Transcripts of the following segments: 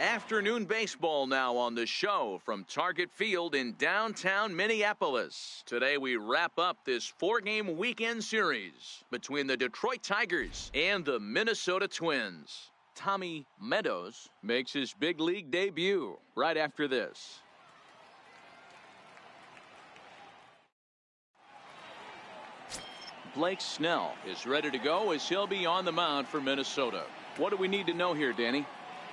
Afternoon baseball now on the show from Target Field in downtown Minneapolis. Today we wrap up this 4-game weekend series between the Detroit Tigers and the Minnesota Twins. Tommy Meadows makes his big league debut right after this. Blake Snell is ready to go as he'll be on the mound for Minnesota. What do we need to know here, Danny?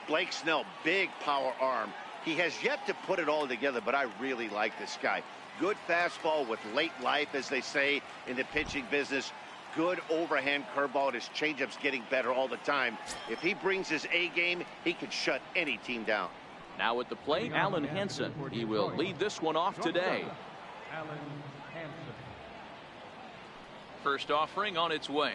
Blake Snell, big power arm. He has yet to put it all together, but I really like this guy. Good fastball with late life, as they say in the pitching business. Good overhand curveball. His changeup's getting better all the time. If he brings his A game, he can shut any team down. Now at the plate, Alan Hansen. He will lead this one off today. Alan Hansen. First offering on its way.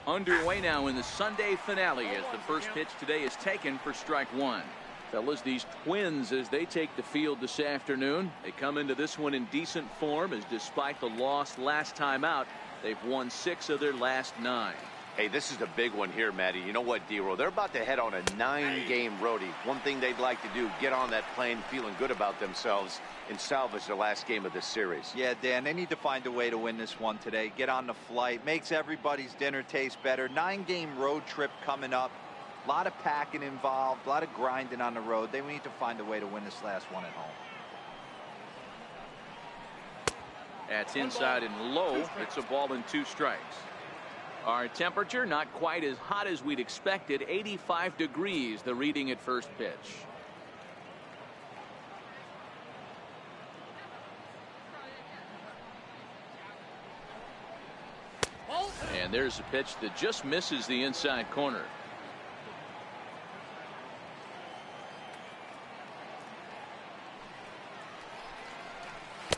Underway now in the Sunday finale as the first pitch today is taken for strike one. Fellas, these Twins, as they take the field this afternoon, they come into this one in decent form, as despite the loss last time out, they've won 6 of their last 9. Hey, this is a big one here, Matty. You know what, D-Roll? They're about to head on a 9-game roadie. One thing they'd like to do, get on that plane feeling good about themselves and salvage the last game of this series. Yeah, Dan, they need to find a way to win this one today. Get on the flight. Makes everybody's dinner taste better. 9-game road trip coming up. A lot of packing involved. A lot of grinding on the road. They need to find a way to win this last one at home. That's inside and low. It's a ball and 2 strikes. Our temperature not quite as hot as we'd expected. 85 degrees, the reading at first pitch. And there's a pitch that just misses the inside corner.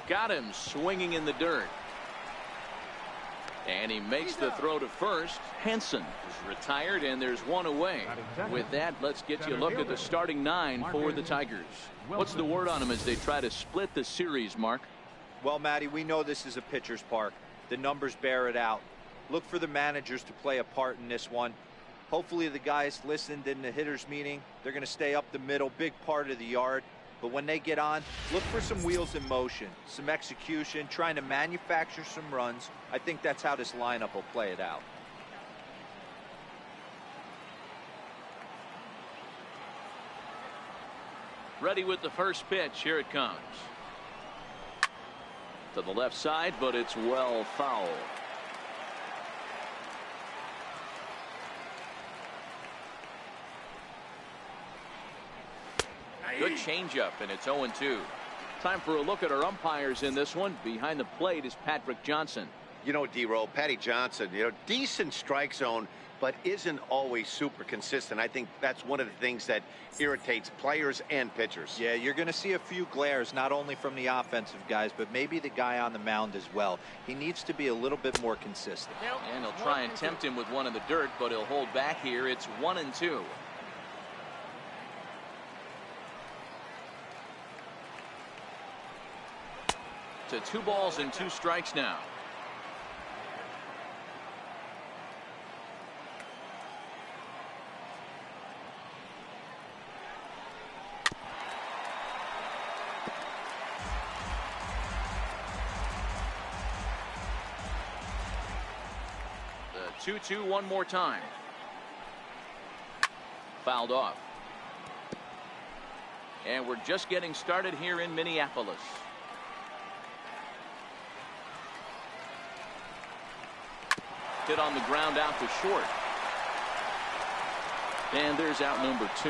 Got him swinging in the dirt. And he makes the throw to first. Hansen is retired, and there's one away. With that, let's get you a look at the starting 9 for the Tigers. What's the word on them as they try to split the series, Mark? Well, Matty, we know this is a pitcher's park. The numbers bear it out. Look for the managers to play a part in this one. Hopefully the guys listened in the hitters meeting. They're going to stay up the middle, big part of the yard. But when they get on, look for some wheels in motion, some execution, trying to manufacture some runs. I think that's how this lineup will play it out. Ready with the first pitch. Here it comes. To the left side, but it's well fouled. Good changeup, and it's 0-2. Time for a look at our umpires in this one. Behind the plate is Patrick Johnson. You know, D-Roll, Patty Johnson, decent strike zone, but isn't always super consistent. I think that's one of the things that irritates players and pitchers. Yeah, you're going to see a few glares, not only from the offensive guys, but maybe the guy on the mound as well. He needs to be a little bit more consistent. And he'll try and tempt him with one in the dirt, but he'll hold back here. It's 1-2. To 2 balls and 2 strikes now. The 2-2 one more time. Fouled off. And we're just getting started here in Minneapolis. Hit on the ground out to short. And there's out number 2.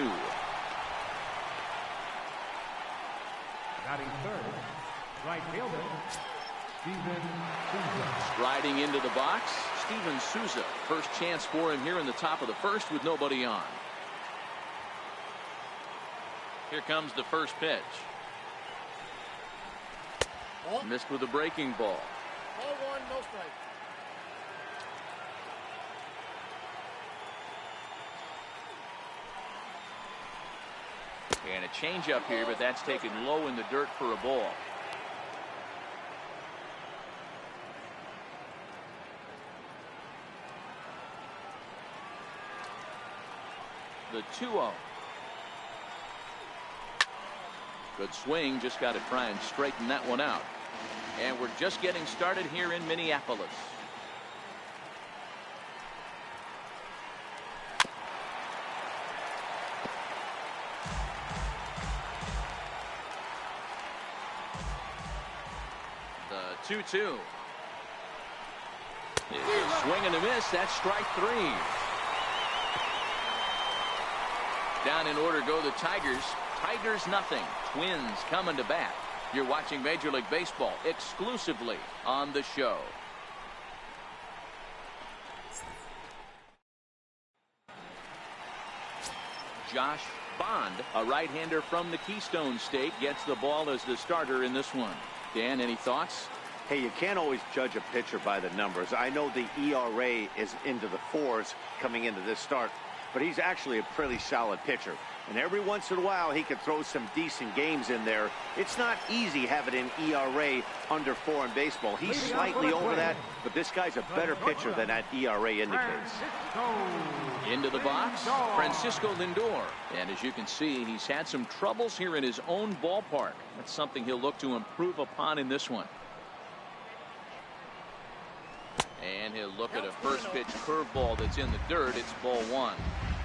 Batting third, right fielder, Steven Souza. Striding into the box, Steven Souza. First chance for him here in the top of the first with nobody on. Here comes the first pitch. Missed with a breaking ball. Ball 1, no strike. And a changeup here, but that's taken low in the dirt for a ball. The 2-0. Good swing, just got to try and straighten that one out. And we're just getting started here in Minneapolis. The 2-2. Swing and a miss. That's strike 3. Down in order go the Tigers. Tigers nothing. Twins coming to bat. You're watching Major League Baseball exclusively on the show. Josh Bond, a right-hander from the Keystone State, gets the ball as the starter in this one. Dan, any thoughts? Hey, you can't always judge a pitcher by the numbers. I know the ERA is into the 4s coming into this start, but he's actually a pretty solid pitcher. And every once in a while, he can throw some decent games in there. It's not easy having an ERA under 4 in baseball. He's slightly over that, but this guy's a better pitcher than that ERA indicates. Into the box, Francisco Lindor. And as you can see, he's had some troubles here in his own ballpark. That's something he'll look to improve upon in this one. And he'll look at a first pitch curveball that's in the dirt. It's ball 1.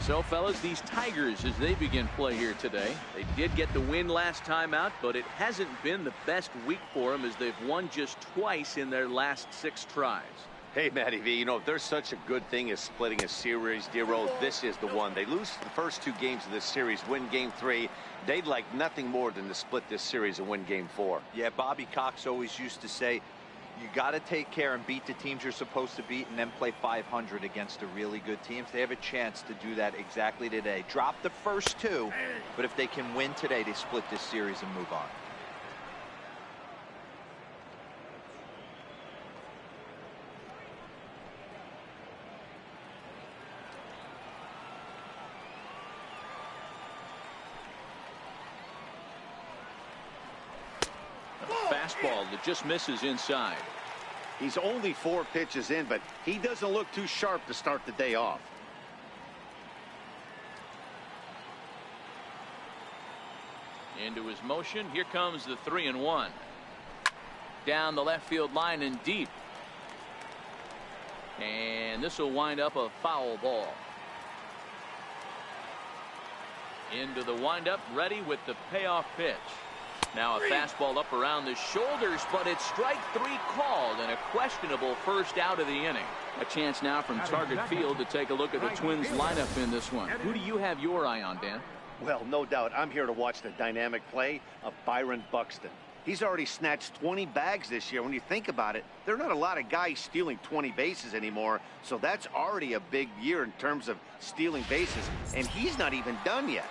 So, fellas, these Tigers, as they begin play here today, they did get the win last time out, but it hasn't been the best week for them as they've won just twice in their last 6 tries. Hey, Matty V, you know, if there's such a good thing as splitting a series, Dero, this is the one. They lose the first 2 games of this series, win game 3. They'd like nothing more than to split this series and win game 4. Yeah, Bobby Cox always used to say, you got to take care and beat the teams you're supposed to beat and then play 500 against the really good teams. They have a chance to do that exactly today. Drop the first 2, but if they can win today, they split this series and move on. Fastball that just misses inside. He's only 4 pitches in, but he doesn't look too sharp to start the day off. Into his motion. Here comes the 3-1. Down the left field line and deep. And this will wind up a foul ball. Into the windup, ready with the payoff pitch. Now a fastball up around the shoulders, but it's strike 3 called and a questionable first out of the inning. A chance now from Target Field to take a look at the Twins lineup in this one. Who do you have your eye on, Dan? Well, no doubt. I'm here to watch the dynamic play of Byron Buxton. He's already snatched 20 bags this year. When you think about it, there are not a lot of guys stealing 20 bases anymore, so that's already a big year in terms of stealing bases, and he's not even done yet.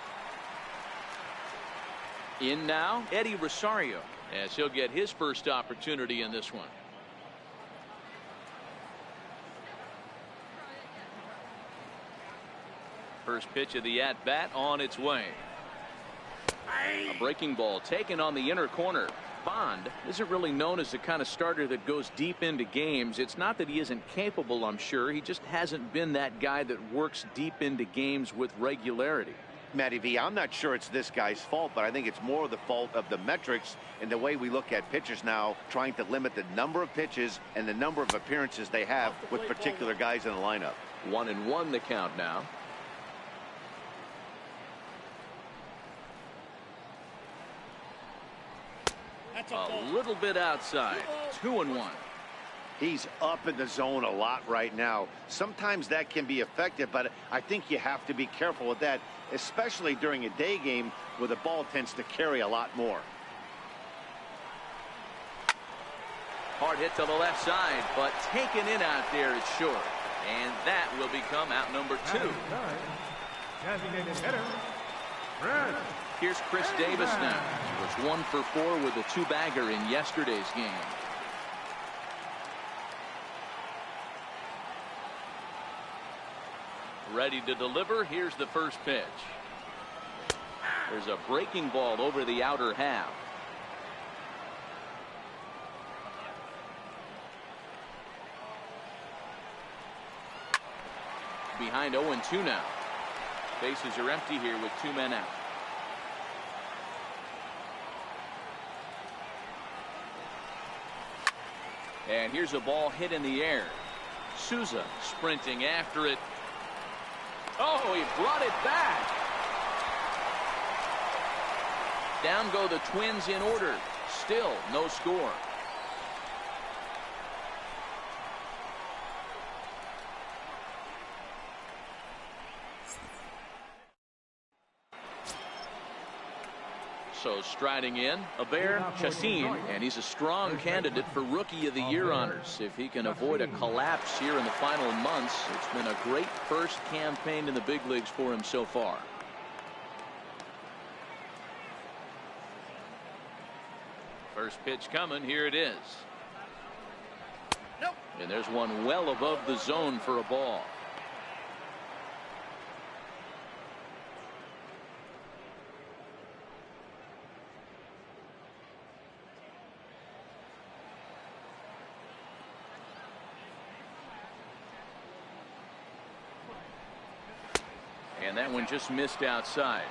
In now, Eddie Rosario, as he'll get his first opportunity in this one. First pitch of the at-bat on its way. A breaking ball taken on the inner corner. Bond isn't really known as the kind of starter that goes deep into games. It's not that he isn't capable, I'm sure. He just hasn't been that guy that works deep into games with regularity. Matty V, I'm not sure it's this guy's fault, but I think it's more the fault of the metrics and the way we look at pitchers now, trying to limit the number of pitches and the number of appearances they have with particular guys in the lineup. 1-1 the count now. A little bit outside. 2-1. He's up in the zone a lot right now. Sometimes that can be effective, but I think you have to be careful with that, especially during a day game where the ball tends to carry a lot more. Hard hit to the left side, but taken in out there is short. And that will become out number 2. Designated hitter, Fred. Here's Chris Davis now. He was 1 for 4 with a 2-bagger in yesterday's game. Ready to deliver. Here's the first pitch. There's a breaking ball over the outer half. Behind 0-2 now. Bases are empty here with 2 men out. And here's a ball hit in the air. Souza sprinting after it. Oh, he brought it back. Down go the Twins in order. Still no score. So striding in, Yr, and he's a strong candidate for Rookie of the Year honors. If he can avoid a collapse here in the final months, it's been a great first campaign in the big leagues for him so far. First pitch coming, here it is. Nope. And there's one well above the zone for a ball. And that one just missed outside.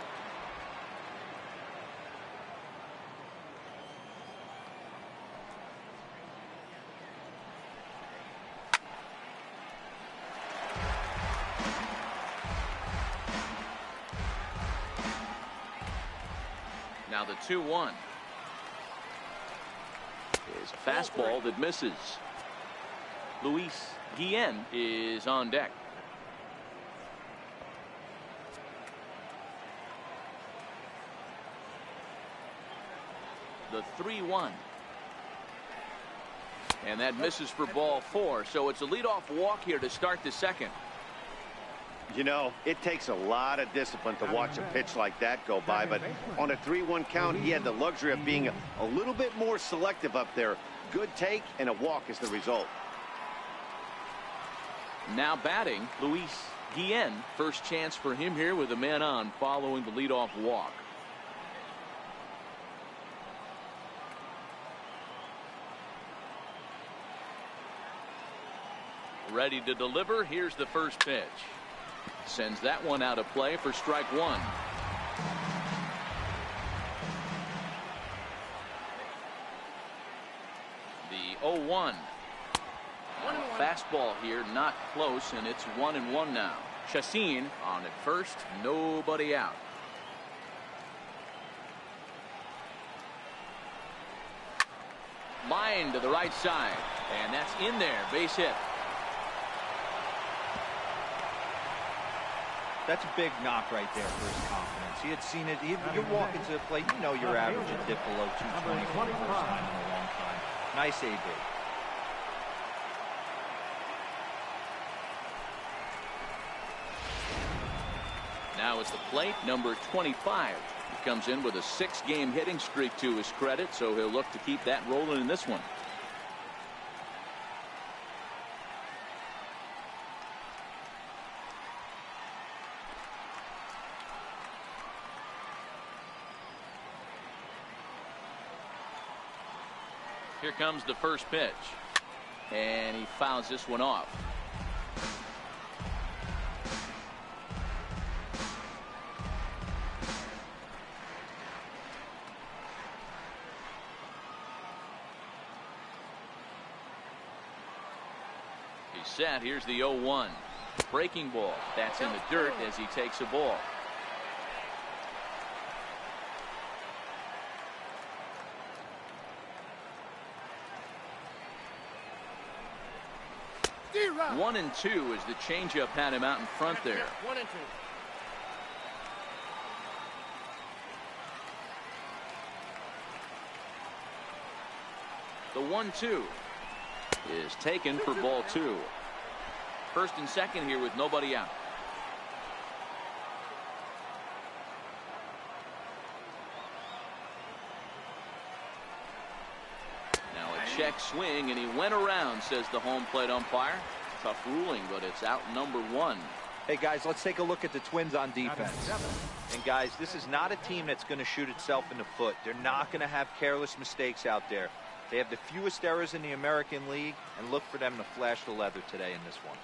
Now the 2-1 is a fastball that misses. Luis Guillen is on deck. The 3-1. And that misses for ball 4. So it's a leadoff walk here to start the second. You know, it takes a lot of discipline to watch a pitch like that go by, but on a 3-1 count, he had the luxury of being a little bit more selective up there. Good take, and a walk is the result. Now batting, Luis Guillen. First chance for him here with a man on following the leadoff walk. Ready to deliver. Here's the first pitch. Sends that one out of play for strike 1. The 0-1. Fastball here, not close, and it's 1-1 now. Chacin on at first, nobody out. Line to the right side, and that's in there. Base hit. That's a big knock right there for his confidence. He had seen it. You're walking to the plate. You know your average would dip below 220 for the first time in a long time. Nice AB. Now it's the plate, number 25. He comes in with a 6-game hitting streak to his credit, so he'll look to keep that rolling in this one. Here comes the first pitch, and he fouls this one off. He's set. Here's the 0-1. Breaking ball. That's in the dirt as he takes a ball. D-Rock. 1-2 as the changeup had him out in front there. 1-2. The 1-2 is taken for ball 2. First and second here with nobody out. Now a check swing, and he went around, says the home plate umpire. Tough ruling, but it's out number 1. Hey guys, let's take a look at the Twins on defense. And guys, this is not a team that's going to shoot itself in the foot. They're not going to have careless mistakes out there. They have the fewest errors in the American League, and look for them to flash the leather today in this one.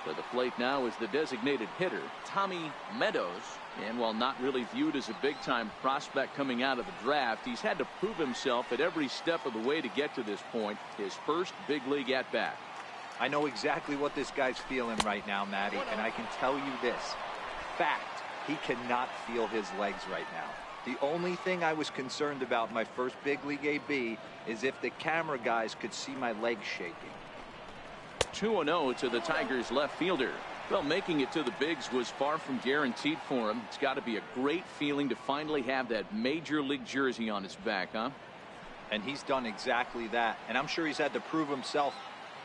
To the plate now is the designated hitter, Tommy Meadows. And while not really viewed as a big-time prospect coming out of the draft, he's had to prove himself at every step of the way to get to this point, his first big league at-bat. I know exactly what this guy's feeling right now, Matty, and I can tell you this. Fact, he cannot feel his legs right now. The only thing I was concerned about my first big league AB is if the camera guys could see my legs shaking. 2-0 to the Tigers left fielder. Well, making it to the bigs was far from guaranteed for him. It's got to be a great feeling to finally have that major league jersey on his back, huh? And he's done exactly that. And I'm sure he's had to prove himself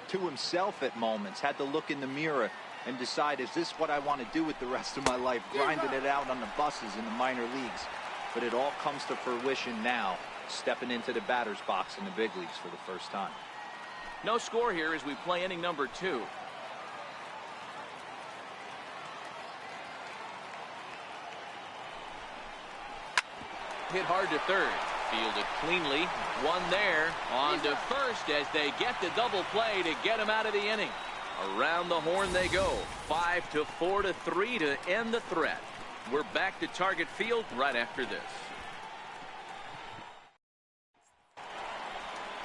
to himself at moments, had to look in the mirror and decide, is this what I want to do with the rest of my life, grinding it out on the buses in the minor leagues? But it all comes to fruition now, stepping into the batter's box in the big leagues for the first time. No score here as we play inning number 2. Hit hard to third. Fielded cleanly. One there. On to first as they get the double play to get him out of the inning. Around the horn they go. 5-4 to 3 to end the threat. We're back to Target Field right after this.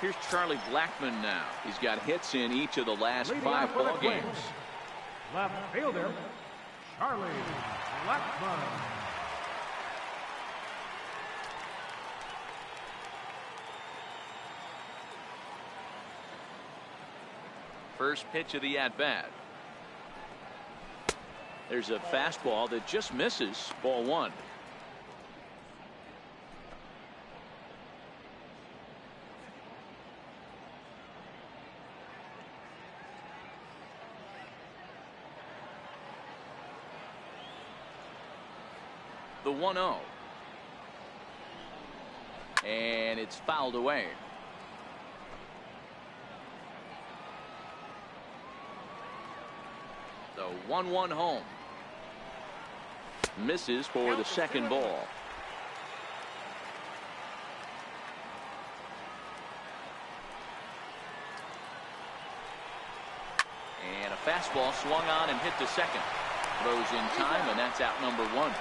Here's Charlie Blackmon now. He's got hits in each of the last 5 ball games. Left fielder, Charlie Blackmon. First pitch of the at-bat. There's a fastball that just misses. Ball 1. The 1-0. And it's fouled away. The 1-1 home. Misses for the second ball. And a fastball swung on and hit to second. Throws in time, and that's out number 1.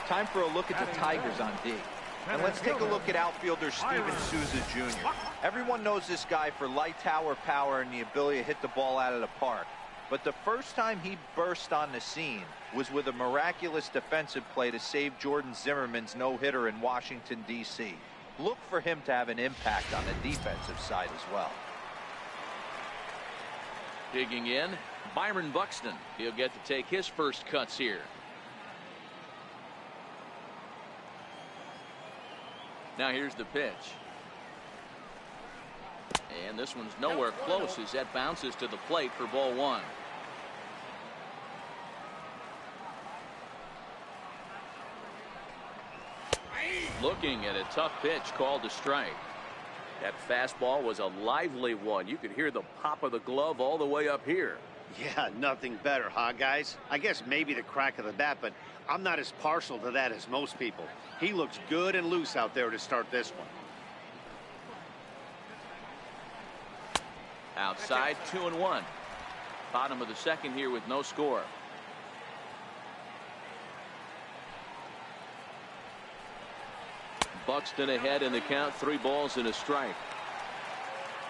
Time for a look at the Tigers on D. And let's take a look at outfielder Steven Souza Jr. Everyone knows this guy for light tower power and the ability to hit the ball out of the park. But the first time he burst on the scene was with a miraculous defensive play to save Jordan Zimmerman's no-hitter in Washington, D.C. Look for him to have an impact on the defensive side as well. Digging in, Byron Buxton. He'll get to take his first cuts here. Now here's the pitch. And this one's nowhere close as that bounces to the plate for ball 1. Looking at a tough pitch called a strike. That fastball was a lively one. You could hear the pop of the glove all the way up here. Yeah, nothing better, huh, guys? I guess maybe the crack of the bat, but I'm not as partial to that as most people. He looks good and loose out there to start this one. Outside, 2-1. Bottom of the second here with no score. Buxton ahead in the count, 3 balls and a strike.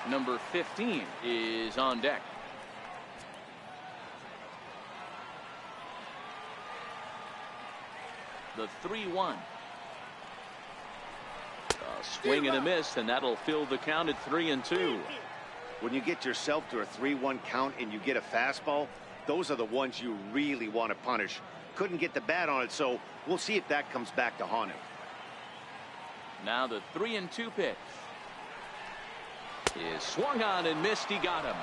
Number 15 is on deck. The 3-1. A swing and a miss, and that'll fill the count at 3-2. When you get yourself to a 3-1 count and you get a fastball, those are the ones you really want to punish. Couldn't get the bat on it, so we'll see if that comes back to haunt him. Now the 3-2 pitch is swung on and missed. He got him.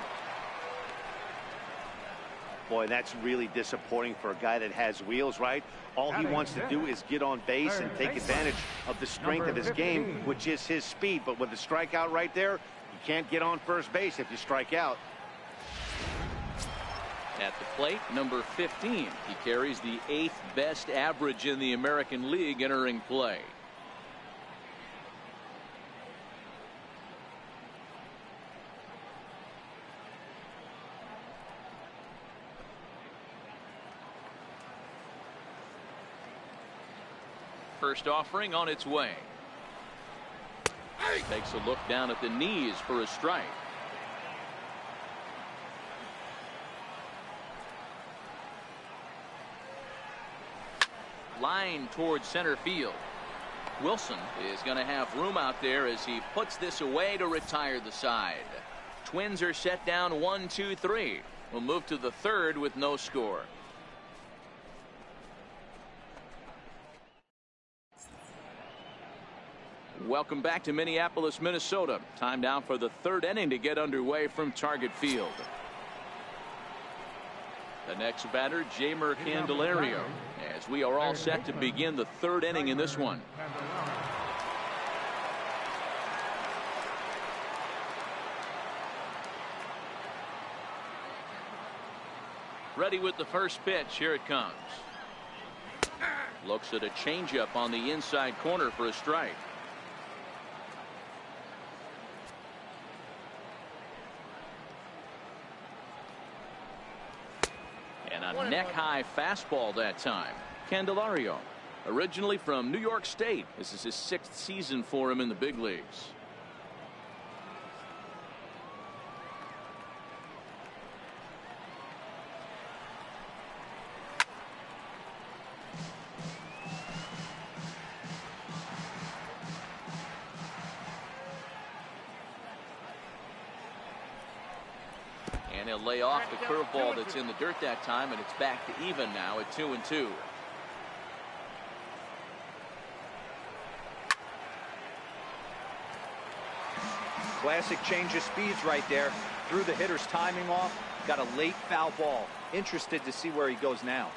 Boy, that's really disappointing for a guy that has wheels, right? All he wants to do is get on base and take advantage of the strength of his game, which is his speed. But with the strikeout right there, you can't get on first base if you strike out. At the plate, number 15. He carries the 8th best average in the American League entering play. first offering on its way. Takes a look down at the knees for a strike. Line towards center field. Wilson is going to have room out there as he puts this away to retire the side. Twins are set down 1-2-3. We'll move to the third with no score. Welcome back to Minneapolis, Minnesota. Time now for the third inning to get underway from Target Field. The next batter, Jeimer Candelario, as we are all set to begin the third inning in this one. Ready with the first pitch. Here it comes. Looks at a changeup on the inside corner for a strike. And a neck-high fastball that time. Candelario, originally from New York State. This is his 6th season for him in the big leagues. And he'll lay off the curveball that's in the dirt that time, and it's back to even now at 2-2. Classic change of speeds right there. Threw the hitter's timing off. Got a late foul ball. Interested to see where he goes now.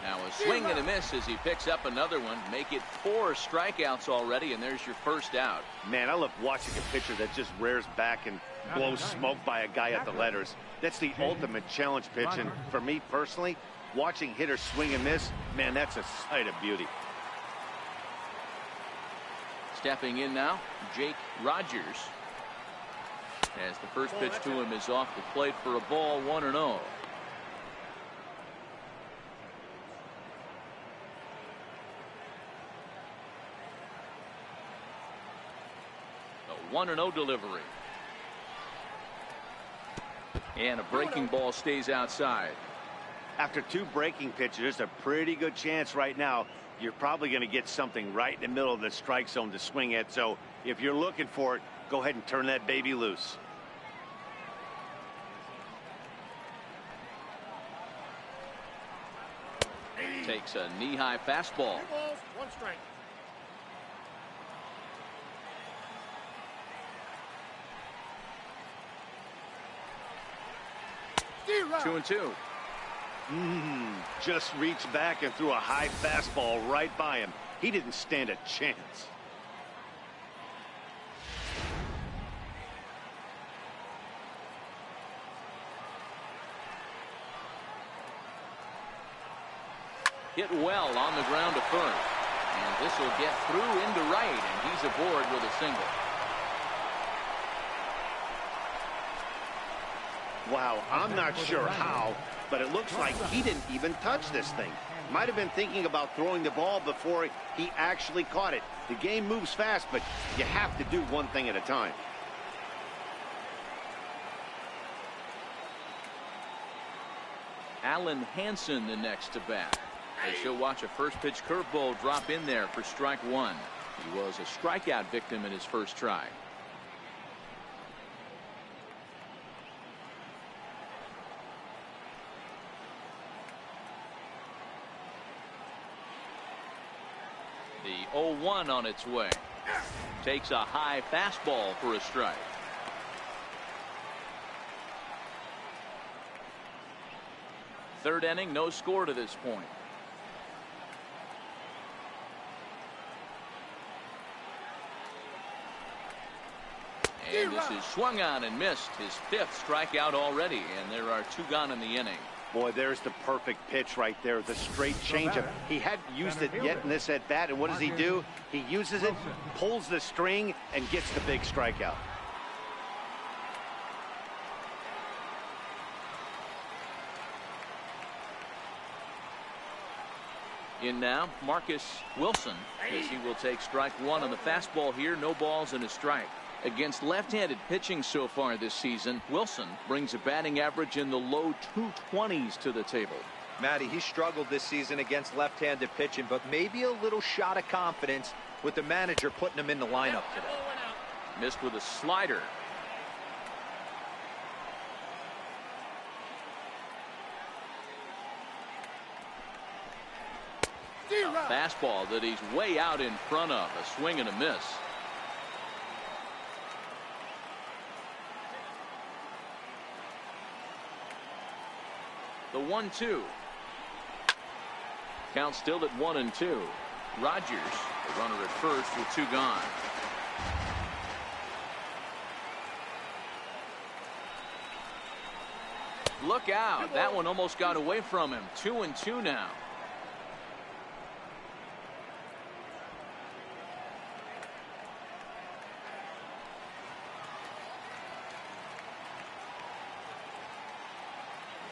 Now a swing and a miss as he picks up another one. Make it 4 strikeouts already, and there's your first out. Man, I love watching a pitcher that just rears back and blows smoke by a guy at the letters. That's the ultimate challenge pitch, and for me personally, watching hitters swing and miss, man, that's a sight of beauty. Stepping in now, Jake Rogers. As the first pitch to him is off the plate for a ball, 1-0. A 1-0 delivery. And a breaking ball stays outside. After 2 breaking pitches, there's a pretty good chance right now you're probably going to get something right in the middle of the strike zone to swing at. So if you're looking for it, go ahead and turn that baby loose. Takes a knee-high fastball. 2 balls, 1 strike. Two. Just reached back and threw a high fastball right by him. He didn't stand a chance. Hit well on the ground to first. And this will get through into right, and he's aboard with a single. Wow, I'm not sure how, but it looks like he didn't even touch this thing. Might have been thinking about throwing the ball before he actually caught it. The game moves fast, but you have to do one thing at a time. Alan Hansen the next to bat. As you'll watch a first pitch curveball drop in there for strike 1. He was a strikeout victim in his first try. The 0-1 on its way. Takes a high fastball for a strike. Third inning, no score to this point. And this is swung on and missed. His 5th strikeout already, and there are 2 gone in the inning. Boy, there's the perfect pitch right there, the straight changeup. He hadn't used it yet in this at bat, and what does he do? He uses it, pulls the string, and gets the big strikeout. In now, Marcus Wilson, as he will take strike one on the fastball here. No balls and a strike. Against left-handed pitching so far this season, Wilson brings a batting average in the low 220s to the table. Matty, he struggled this season against left-handed pitching, but maybe a little shot of confidence with the manager putting him in the lineup today. Missed with a slider. A fastball that he's way out in front of. A swing and a miss. The 1-2. Count still at 1-2. Rogers, the runner at first with two gone. Look out. That one almost got away from him. 2-2 now.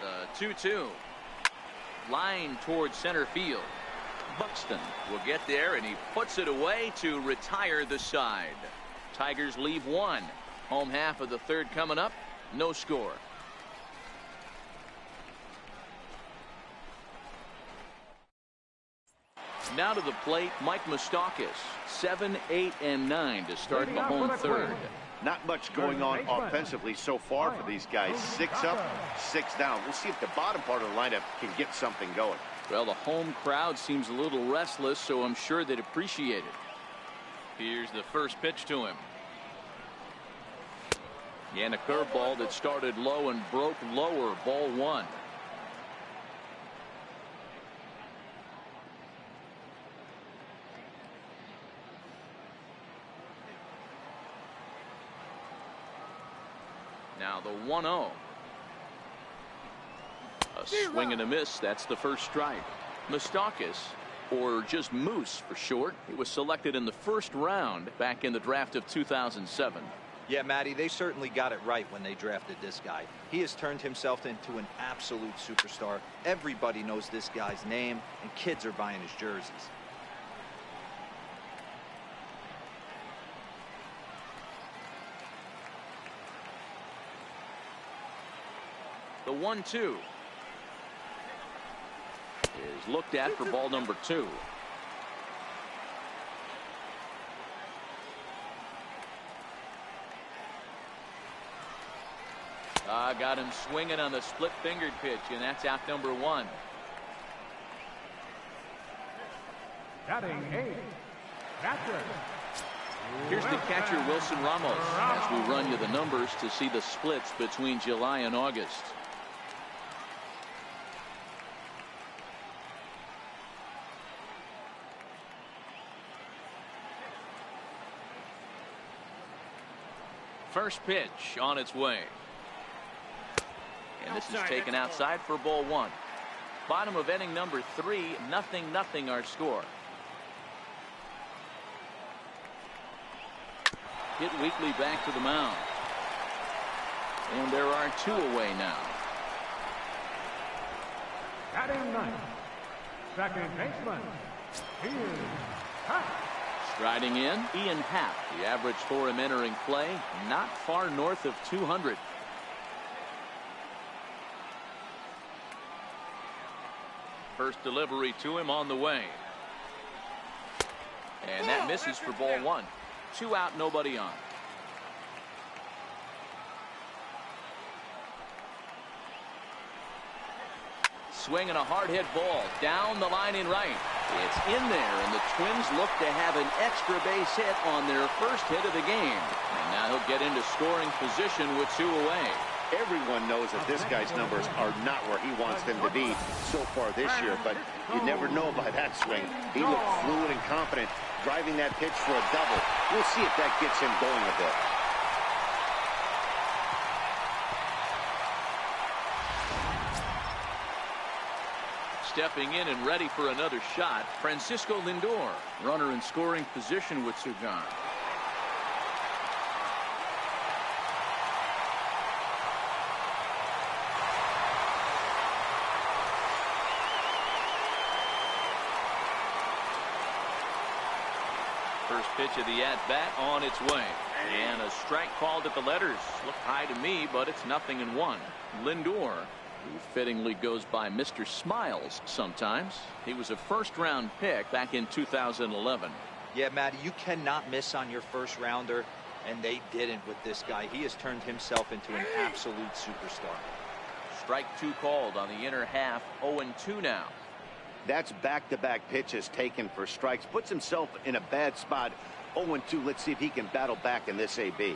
The 2-2. Line towards center field. Buxton will get there, and he puts it away to retire the side. Tigers leave one. Home half of the third coming up. No score. Now to the plate, Mike Moustakas. 7, 8, and 9 to start the home third. Not much going on offensively so far for these guys. 6 up, 6 down. We'll see if the bottom part of the lineup can get something going. Well, the home crowd seems a little restless, so I'm sure they'd appreciate it. Here's the first pitch to him. And a curveball that started low and broke lower. Ball one. Now the 1-0. A swing and a miss. That's the first strike. Moustakas, or just Moose for short, he was selected in the first round back in the draft of 2007. Yeah, Matty, they certainly got it right when they drafted this guy. He has turned himself into an absolute superstar. Everybody knows this guy's name, and kids are buying his jerseys. The 1-2 is looked at for ball number 2. Got him swinging on the split-fingered pitch, and that's out number 1. Batting 8, catcher. Here's the catcher, Wilson Ramos, as we run you the numbers to see the splits between July and August. First pitch on its way. And this is taken outside for ball 1. Bottom of inning number 3, 0-0 our score. Hit weakly back to the mound. And there are 2 away now. Batting 9, second baseman, Ian Happ. Striding in, Ian Happ. The average for him entering play, not far north of 200. First delivery to him on the way. And that misses for ball 1. 2 out, nobody on. Swinging a hard hit ball down the line in right. It's in there, and the Twins look to have an extra base hit on their first hit of the game. And now he'll get into scoring position with 2 away. Everyone knows that this guy's numbers are not where he wants them to be so far this year, but you never know by that swing. He looked fluid and confident, driving that pitch for a double. We'll see if that gets him going a bit. Stepping in and ready for another shot, Francisco Lindor, runner in scoring position with 2 gone. First pitch of the at-bat on its way. And a strike called at the letters. Looked high to me, but it's 0-1. Lindor, who fittingly goes by Mr. Smiles sometimes. He was a first-round pick back in 2011. Yeah, Matty, you cannot miss on your first rounder, and they didn't with this guy. He has turned himself into an absolute superstar. Strike 2 called on the inner half. 0-2 now. That's back-to-back pitches taken for strikes. Puts himself in a bad spot. 0-2. Let's see if he can battle back in this AB.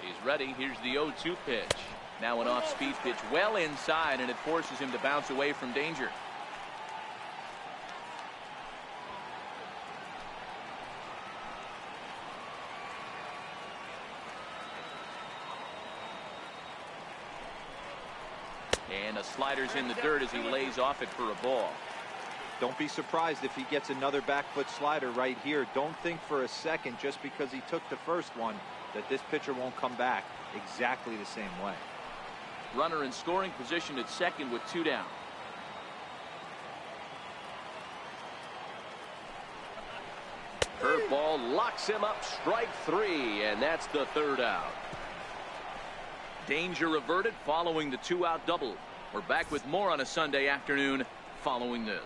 He's ready. Here's the 0-2 pitch. Now an off-speed pitch well inside, and it forces him to bounce away from danger. And a slider's in the dirt as he lays off it for a ball. Don't be surprised if he gets another back foot slider right here. Don't think for a second, just because he took the first one, that this pitcher won't come back exactly the same way. Runner in scoring position at second with 2 down. Curveball locks him up. Strike 3, and that's the 3rd out. Danger averted following the 2-out double. We're back with more on a Sunday afternoon following this.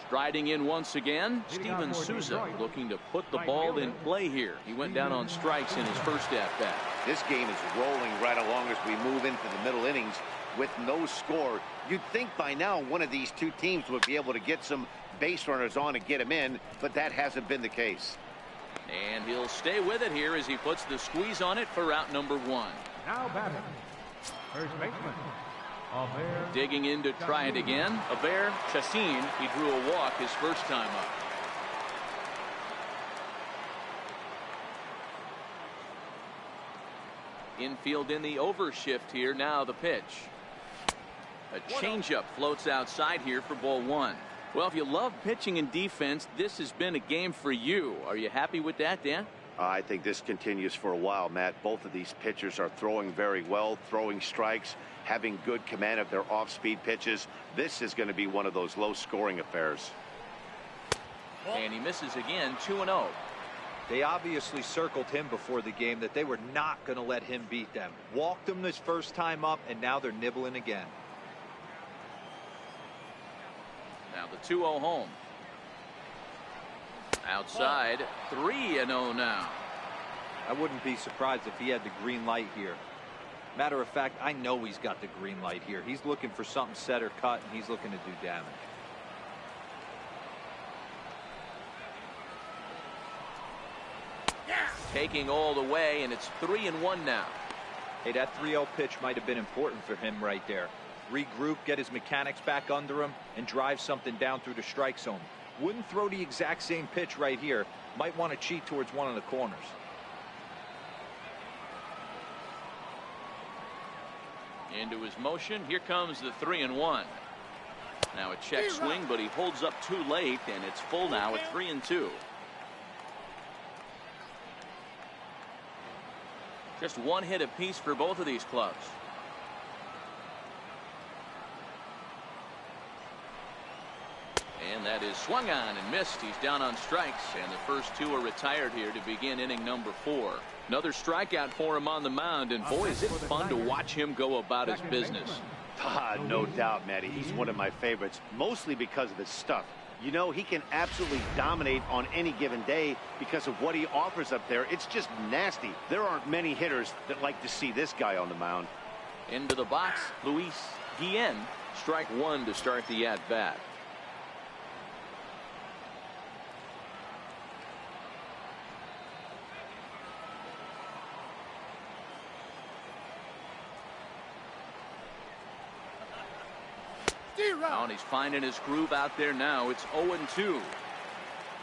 Striding in once again, Steven Souza looking to put the ball in play here. He went down on strikes in his first at-bat. This game is rolling right along as we move into the middle innings with no score. You'd think by now one of these two teams would be able to get some base runners on and get him in, but that hasn't been the case. And he'll stay with it here as he puts the squeeze on it for out number 1. Now batting, first baseman, Albert. Digging in to try it again. Albert Chassin, he drew a walk his first time up. Infield in the overshift here. Now the pitch. A changeup floats outside here for ball 1. Well, if you love pitching and defense, this has been a game for you. Are you happy with that, Dan? I think this continues for a while, Matt. Both of these pitchers are throwing very well, throwing strikes, having good command of their off-speed pitches. This is going to be one of those low-scoring affairs. And he misses again, 2-0. They obviously circled him before the game that they were not going to let him beat them. Walked him this first time up, and now they're nibbling again. Now the 2-0 home. Outside, 3-0 now. I wouldn't be surprised if he had the green light here. Matter of fact, I know he's got the green light here. He's looking for something set or cut, and he's looking to do damage. Taking all the way, and it's 3-1 now. Hey, that 3-0 pitch might have been important for him right there. Regroup, get his mechanics back under him, and drive something down through the strike zone. Wouldn't throw the exact same pitch right here. Might want to cheat towards one of the corners. Into his motion. Here comes the 3-1. Now a check swing, but he holds up too late, and it's full now at 3-2. Just one hit apiece for both of these clubs. And that is swung on and missed. He's down on strikes, and the first 2 are retired here to begin inning number 4. Another strikeout for him on the mound, and boy, is it fun to watch him go about his business. No doubt, Matty. He's one of my favorites, mostly because of his stuff. You know, he can absolutely dominate on any given day because of what he offers up there. It's just nasty. There aren't many hitters that like to see this guy on the mound. Into the box, Luis Guillen. Strike 1 to start the at-bat. And he's finding his groove out there now. It's 0-2.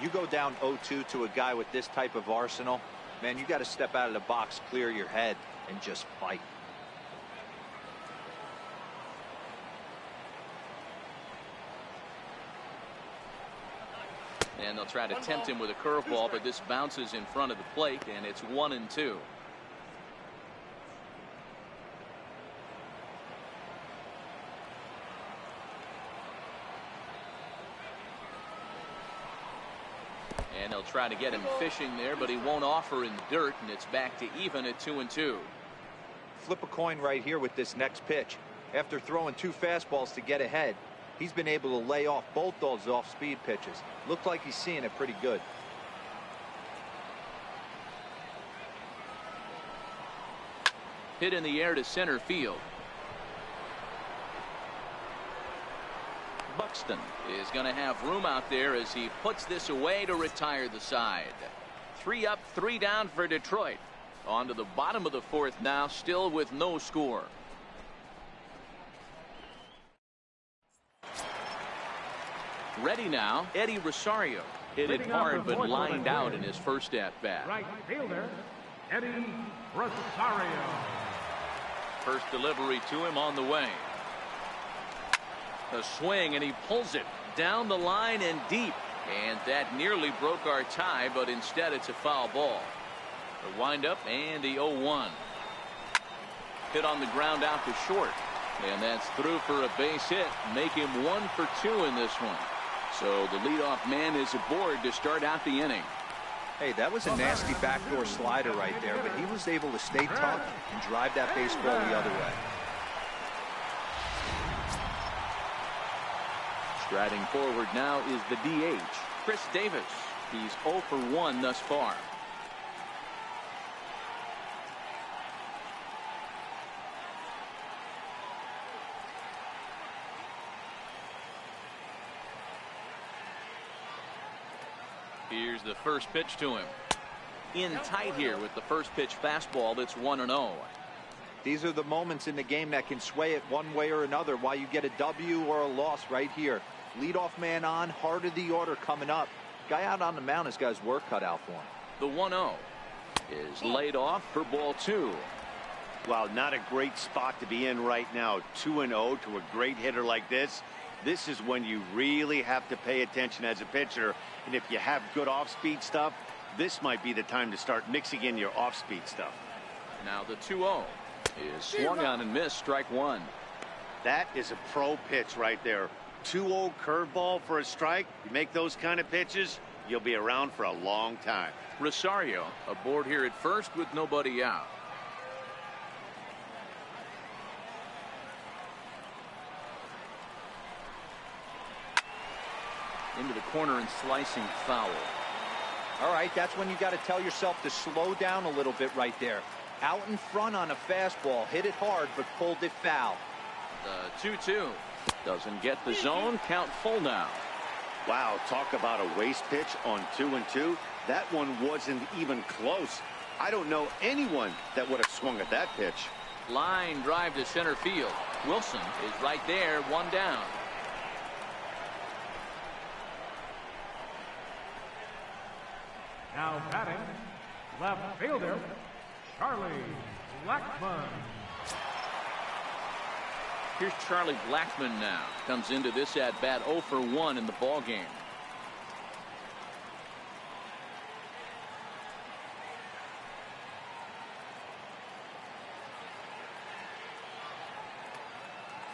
You go down 0-2 to a guy with this type of arsenal, man, you got to step out of the box, clear your head, and just fight. And they'll try to tempt him with a curveball, but this bounces in front of the plate, and it's 1-2. And they'll try to get him fishing there, but he won't offer in the dirt, and it's back to even at 2-2. Flip a coin right here with this next pitch. After throwing 2 fastballs to get ahead, he's been able to lay off both those off-speed pitches. Looked like he's seeing it pretty good. Hit in the air to center field. Buxton is going to have room out there as he puts this away to retire the side. 3 up, 3 down for Detroit. On to the bottom of the 4th now, still with no score. Ready now, Eddie Rosario. Hit it hard but lined out in his first at-bat. Right fielder, Eddie Rosario. First delivery to him on the way. A swing, and he pulls it down the line and deep. And that nearly broke our tie, but instead it's a foul ball. The windup and the 0-1. Hit on the ground out to short. And that's through for a base hit. Make him 1 for 2 in this one. So the leadoff man is aboard to start out the inning. Hey, that was a nasty backdoor slider right there, but he was able to stay tough and drive that baseball the other way. Striding forward now is the DH, Chris Davis. He's 0 for 1 thus far. Here's the first pitch to him. In tight here with the first pitch fastball that's 1-0. These are the moments in the game that can sway it one way or another, why you get a W or a loss right here. Leadoff man on, heart of the order coming up. Guy out on the mound has got his work cut out for him. The 1-0 is laid off for ball 2. Well, not a great spot to be in right now. 2-0 to a great hitter like this. This is when you really have to pay attention as a pitcher. And if you have good off-speed stuff, this might be the time to start mixing in your off-speed stuff. Now the 2-0 is swung on and missed, strike 1. That is a pro pitch right there. 2-0 curveball for a strike. You make those kind of pitches, you'll be around for a long time. Rosario aboard here at first with nobody out. Into the corner and slicing foul. All right, that's when you got to tell yourself to slow down a little bit right there. Out in front on a fastball, hit it hard but pulled it foul. The 2-2 doesn't get the zone. Count full now. Wow, talk about a waste pitch on 2-2. That one wasn't even close. I don't know anyone that would have swung at that pitch. Line drive to center field. Wilson is right there, 1 down. Now batting, left fielder, Charlie Blackmon. Here's Charlie Blackmon now. Comes into this at bat 0 for 1 in the ball game.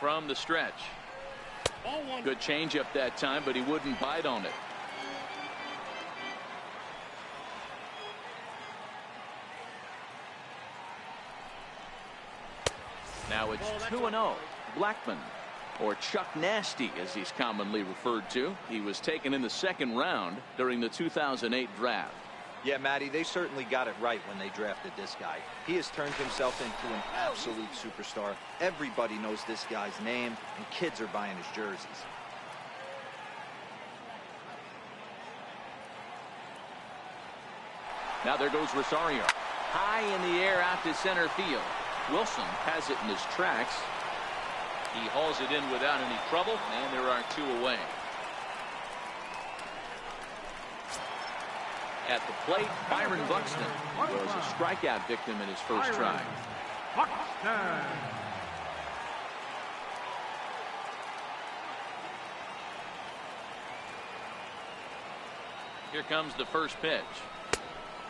From the stretch. Good changeup that time, but he wouldn't bite on it. Now it's 2-0. Blackmon, or Chuck Nasty as he's commonly referred to. He was taken in the 2nd round during the 2008 draft. Yeah, Matty, they certainly got it right when they drafted this guy. He has turned himself into an absolute superstar. Everybody knows this guy's name, and kids are buying his jerseys. Now there goes Rosario. High in the air out to center field. Wilson has it in his tracks. He hauls it in without any trouble, and there are 2 away. At the plate, Byron Buxton was a strikeout victim in his first try. Buxton. Here comes the first pitch.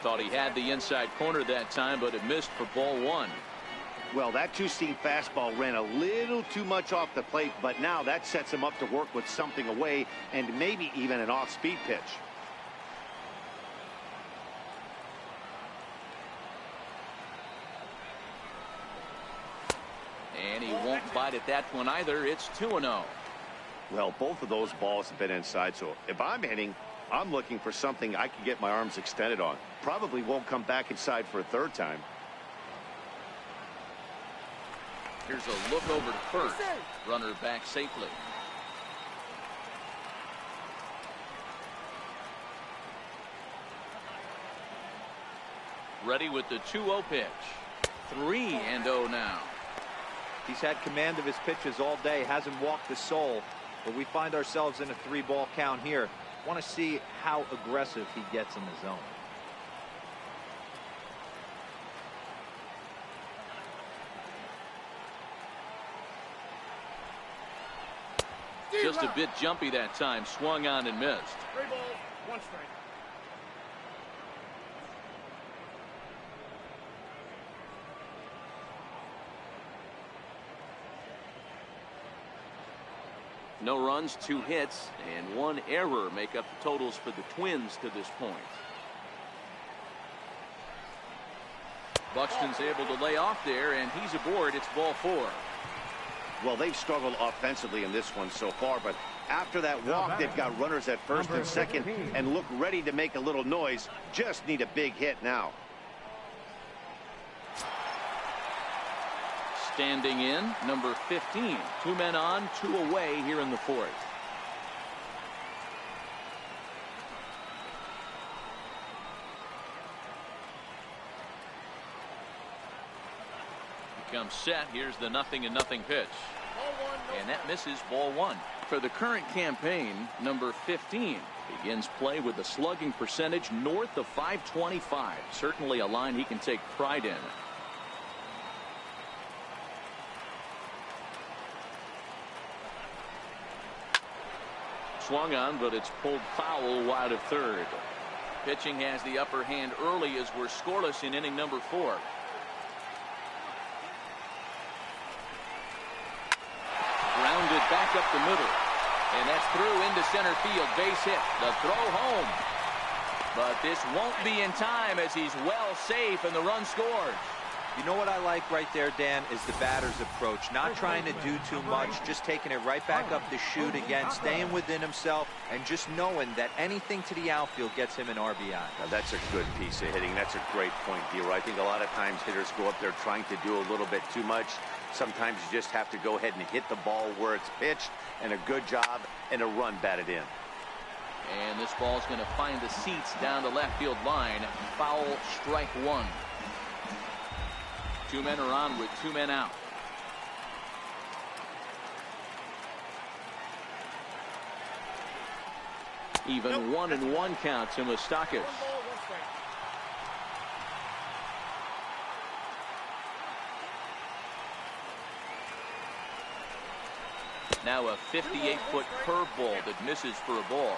Thought he had the inside corner that time, but it missed for ball one. Well, that two-seam fastball ran a little too much off the plate, but now that sets him up to work with something away and maybe even an off-speed pitch. And he won't bite at that one either. It's 2-0. Well, both of those balls have been inside, so if I'm hitting, I'm looking for something I can get my arms extended on. Probably won't come back inside for a third time. Here's a look over to first. Runner back safely. Ready with the 2-0 pitch. 3-0 now. He's had command of his pitches all day, hasn't walked a soul, but we find ourselves in a 3-ball count here. Want to see how aggressive he gets in the zone. Just a bit jumpy that time. Swung on and missed. 3 balls, 1 strike. No runs, 2 hits, and 1 error make up the totals for the Twins to this point. Buxton's able to lay off there, and he's aboard. It's ball 4. Well, they've struggled offensively in this one so far, but after that walk, they've got runners at first and second and look ready to make a little noise. Just need a big hit now. Standing in, number 15. 2 men on, 2 away here in the 4th. Comes set. Here's the 0-0 pitch. And that misses ball 1. For the current campaign, number 15 begins play with a slugging percentage north of .525. Certainly a line he can take pride in. Swung on, but it's pulled foul wide of third. Pitching has the upper hand early as we're scoreless in inning number 4. Grounded back up the middle, and that's through into center field. Base hit. The throw home, but this won't be in time as he's well safe and the run scores. You know what I like right there, Dan, is the batter's approach. Not trying to do too much, just taking it right back up the chute again, staying within himself, and just knowing that anything to the outfield gets him an RBI. Now, that's a good piece of hitting. That's a great point, D-Roy. I think a lot of times hitters go up there trying to do a little bit too much. Sometimes you just have to go ahead and hit the ball where it's pitched, and a good job and a run batted in. And this ball's going to find the seats down the left field line. Foul, strike 1. 2 men are on with 2 men out. Even 1-1 count to Moustakas. Now a 58-foot curveball that misses for a ball.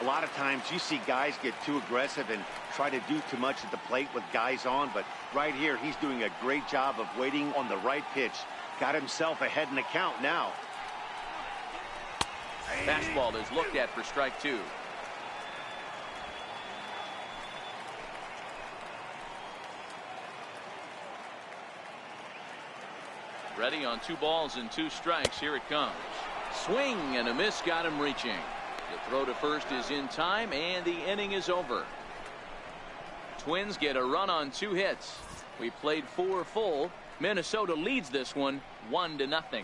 A lot of times you see guys get too aggressive and try to do too much at the plate with guys on, but right here he's doing a great job of waiting on the right pitch. Got himself ahead in the count now. Fastball is looked at for strike 2. Ready on 2 balls and 2 strikes. Here it comes. Swing and a miss got him reaching. The throw to first is in time, and the inning is over. Twins get a run on 2 hits. We played 4 full. Minnesota leads this one 1-0.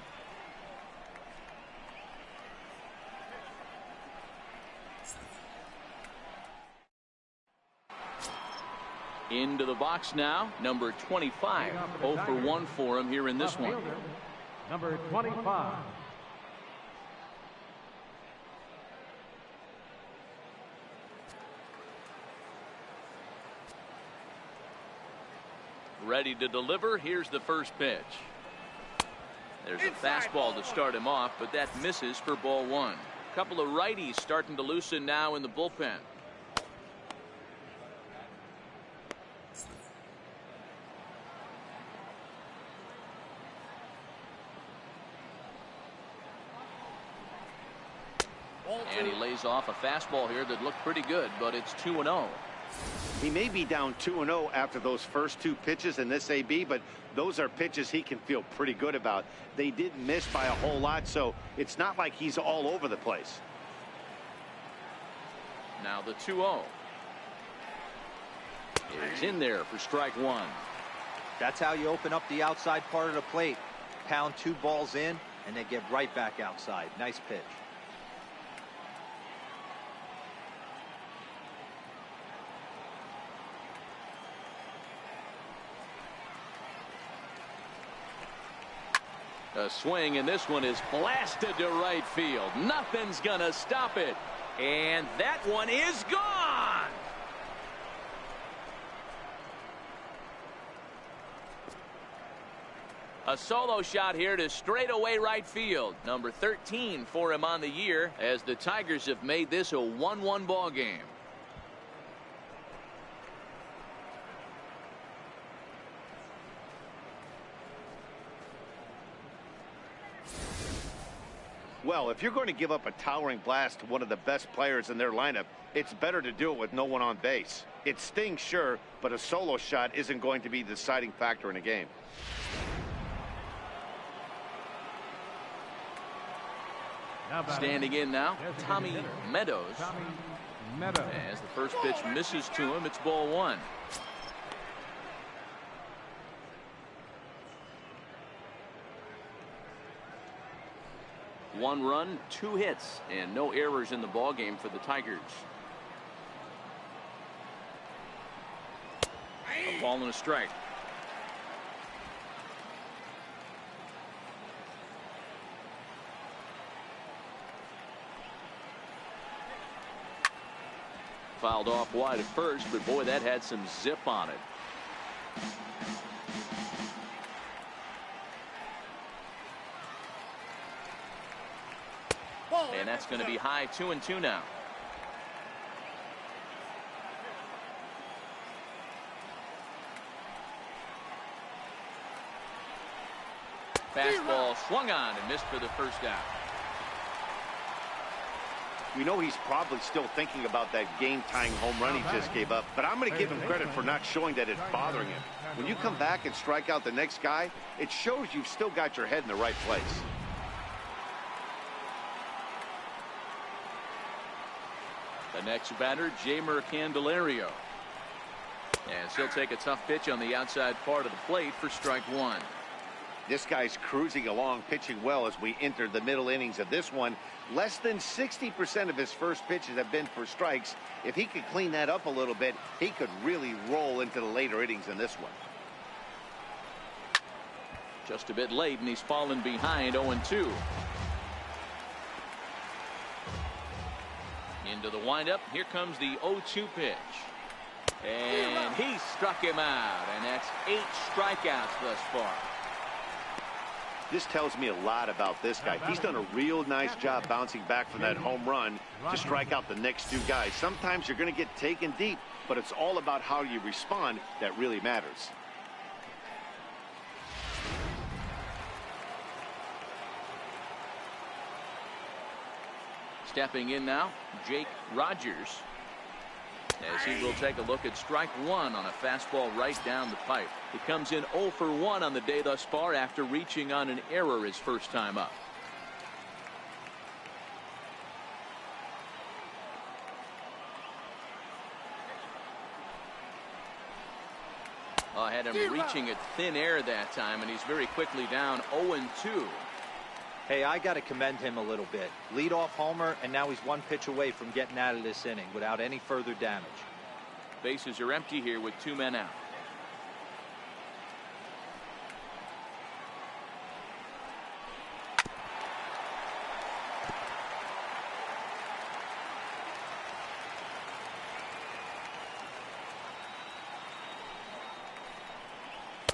Into the box now, number 25. 0 for 1 for him here in this one. Number 25. Ready to deliver. Here's the first pitch. There's a fastball to start him off, but that misses for ball 1. A couple of righties starting to loosen now in the bullpen. lays off a fastball here that looked pretty good, but it's 2-0. He may be down 2-0 after those first two pitches in this AB, but those are pitches he can feel pretty good about. They did miss by a whole lot, so it's not like he's all over the place. Now the 2-0 is in there for strike one. That's how you open up the outside part of the plate. Pound 2 balls in and then get right back outside. Nice pitch. A swing, and this one is blasted to right field. Nothing's gonna stop it. And that one is gone. A solo shot here to straightaway right field. Number 13 for him on the year, as the Tigers have made this a 1-1 ball game. Well, if you're going to give up a towering blast to one of the best players in their lineup, it's better to do it with no one on base. It stings, sure, but a solo shot isn't going to be the deciding factor in a game. Standing in now, Tommy Meadows. As the first pitch misses to him, it's ball one. One run, 2 hits, and no errors in the ball game for the Tigers. A ball and a strike. Fouled off wide at first, but boy, that had some zip on it. And that's going to be high, 2-2 now. Fastball swung on and missed for the first out. We know he's probably still thinking about that game-tying home run he just gave up, but I'm going to give him credit for not showing that it's bothering him. When you come back and strike out the next guy, it shows you've still got your head in the right place. The next batter, Jamer Candelario. As he'll take a tough pitch on the outside part of the plate for strike one. This guy's cruising along, pitching well as we enter the middle innings of this one. Less than 60% of his first pitches have been for strikes. If he could clean that up a little bit, he could really roll into the later innings in this one. Just a bit late, and he's fallen behind 0-2. Into the windup. Here comes the 0-2 pitch. And he struck him out, and that's 8 strikeouts thus far. This tells me a lot about this guy. He's done a real nice job bouncing back from that home run to strike out the next 2 guys. Sometimes you're going to get taken deep, but it's all about how you respond that really matters. Stepping in now, Jake Rogers, as he will take a look at strike one on a fastball right down the pipe. He comes in 0 for 1 on the day thus far after reaching on an error his first time up. I had him reaching at thin air that time, and he's very quickly down 0-2. Hey, I got to commend him a little bit. Leadoff homer, and now he's 1 pitch away from getting out of this inning without any further damage. Bases are empty here with 2 men out.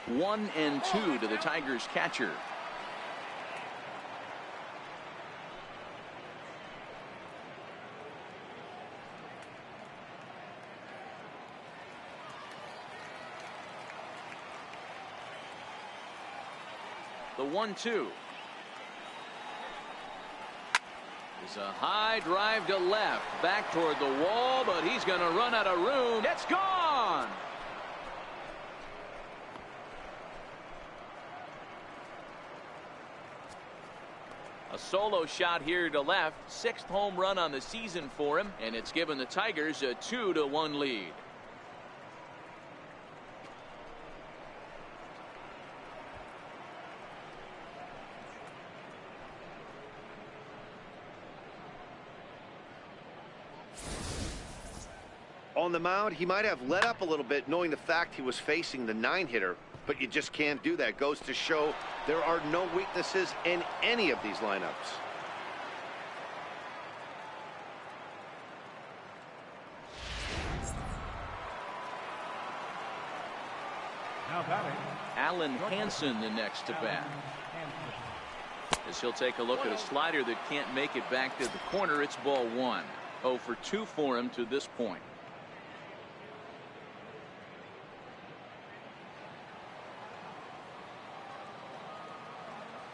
One and 2 to the Tigers catcher. The 1-2. It's a high drive to left, back toward the wall, but he's going to run out of room. It's gone. A solo shot here to left, 6th home run on the season for him, and it's given the Tigers a 2-1 lead. On the mound, he might have let up a little bit knowing the fact he was facing the 9-hitter, but you just can't do that. Goes to show there are no weaknesses in any of these lineups. Now batting, Alan Hansen the next to bat. As he'll take a look at a slider that can't make it back to the corner. It's ball 1. 0 for 2 for him to this point.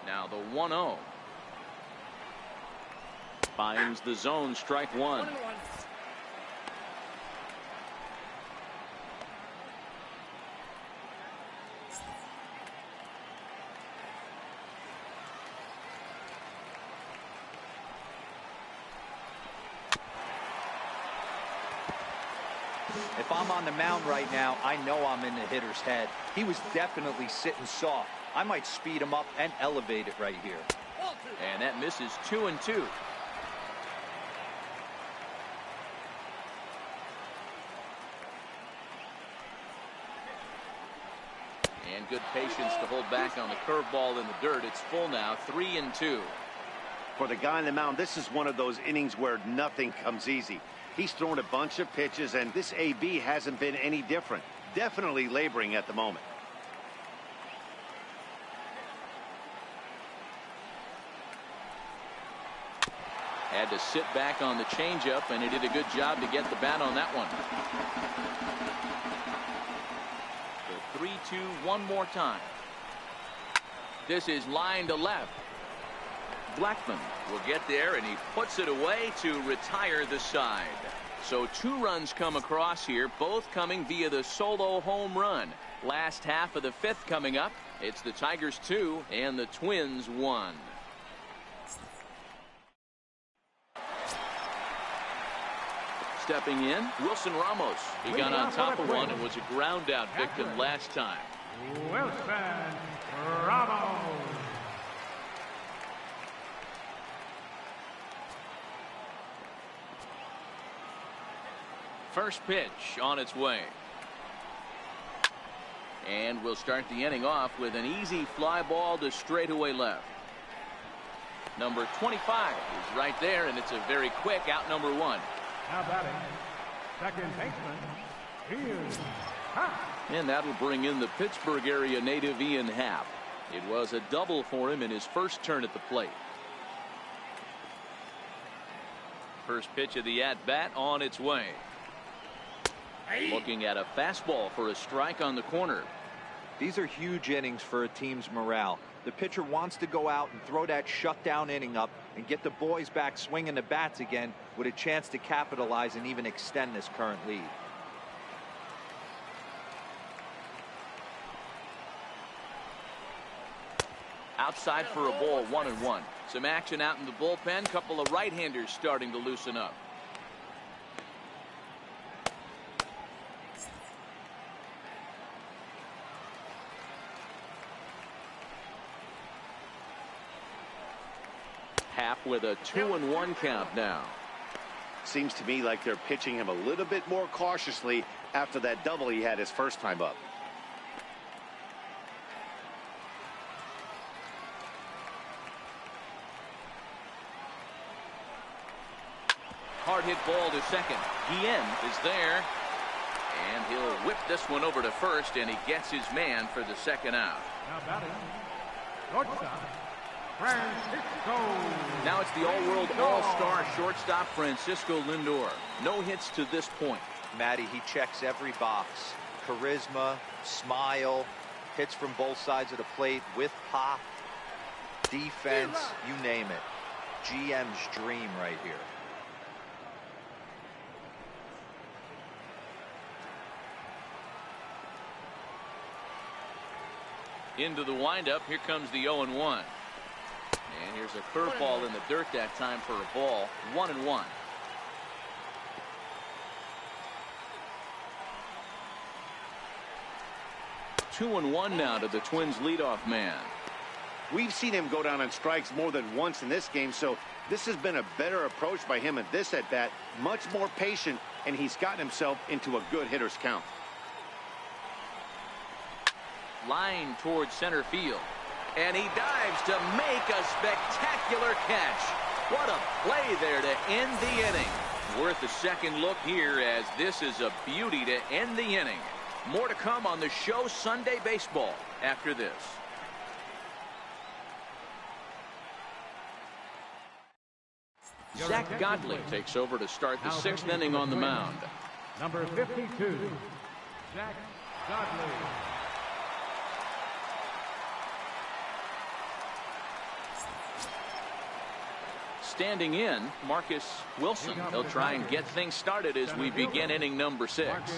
Now the 1-0. Finds the zone, strike 1. If I'm on the mound right now, I know I'm in the hitter's head. He was definitely sitting soft. I might speed him up and elevate it right here. And that misses 2-2. And good patience to hold back on the curveball in the dirt. It's full now, 3-2. For the guy on the mound, this is one of those innings where nothing comes easy. He's thrown a bunch of pitches, and this AB hasn't been any different. Definitely laboring at the moment. Had to sit back on the changeup, and he did a good job to get the bat on that one. The 3-2 one more time. This is line to left. Blackman will get there, and he puts it away to retire the side. So 2 runs come across here, both coming via the solo home run. Last half of the 5th coming up. It's the Tigers 2 and the Twins 1. Stepping in, Wilson Ramos. He got on top of one and was a ground out victim last time. Wilson Ramos. First pitch on its way. And we'll start the inning off with an easy fly ball to straightaway left. Number 25 is right there, and it's a very quick out number 1. Now batting, second baseman, Ian Happ. And that'll bring in the Pittsburgh area native Ian Happ. It was a double for him in his first turn at the plate. First pitch of the at-bat on its way. Looking at a fastball for a strike on the corner. These are huge innings for a team's morale. The pitcher wants to go out and throw that shutdown inning up and get the boys back swinging the bats again with a chance to capitalize and even extend this current lead. Outside for a ball, 1-1. Some action out in the bullpen. Couple of right-handers starting to loosen up. Happ with a 2-1 count now. Seems to me like they're pitching him a little bit more cautiously after that double he had his first time up. Hard hit ball to second. Guillen is there. And he'll whip this one over to first, and he gets his man for the second out. Now batting, shortstop, Francisco. Now it's the all-world all-star shortstop Francisco Lindor. No hits to this point. Matty, he checks every box. Charisma, smile, hits from both sides of the plate with pop, defense, you name it. GM's dream right here. Into the windup. Here comes the 0-1. And here's a curveball in the dirt that time for a ball. 1-1. 2-1 now to the Twins leadoff man. We've seen him go down on strikes more than once in this game, so this has been a better approach by him at this at-bat. Much more patient, and he's gotten himself into a good hitter's count. Line towards center field. And he dives to make a spectacular catch. What a play there to end the inning. Worth a second look here, as this is a beauty to end the inning. More to come on the show Sunday Baseball after this. Zach Godley takes over to start the sixth inning on the mound. Number 52, Zach Godley. Standing in, Marcus Wilson. He'll try and get things started as we begin inning number 6. Marcus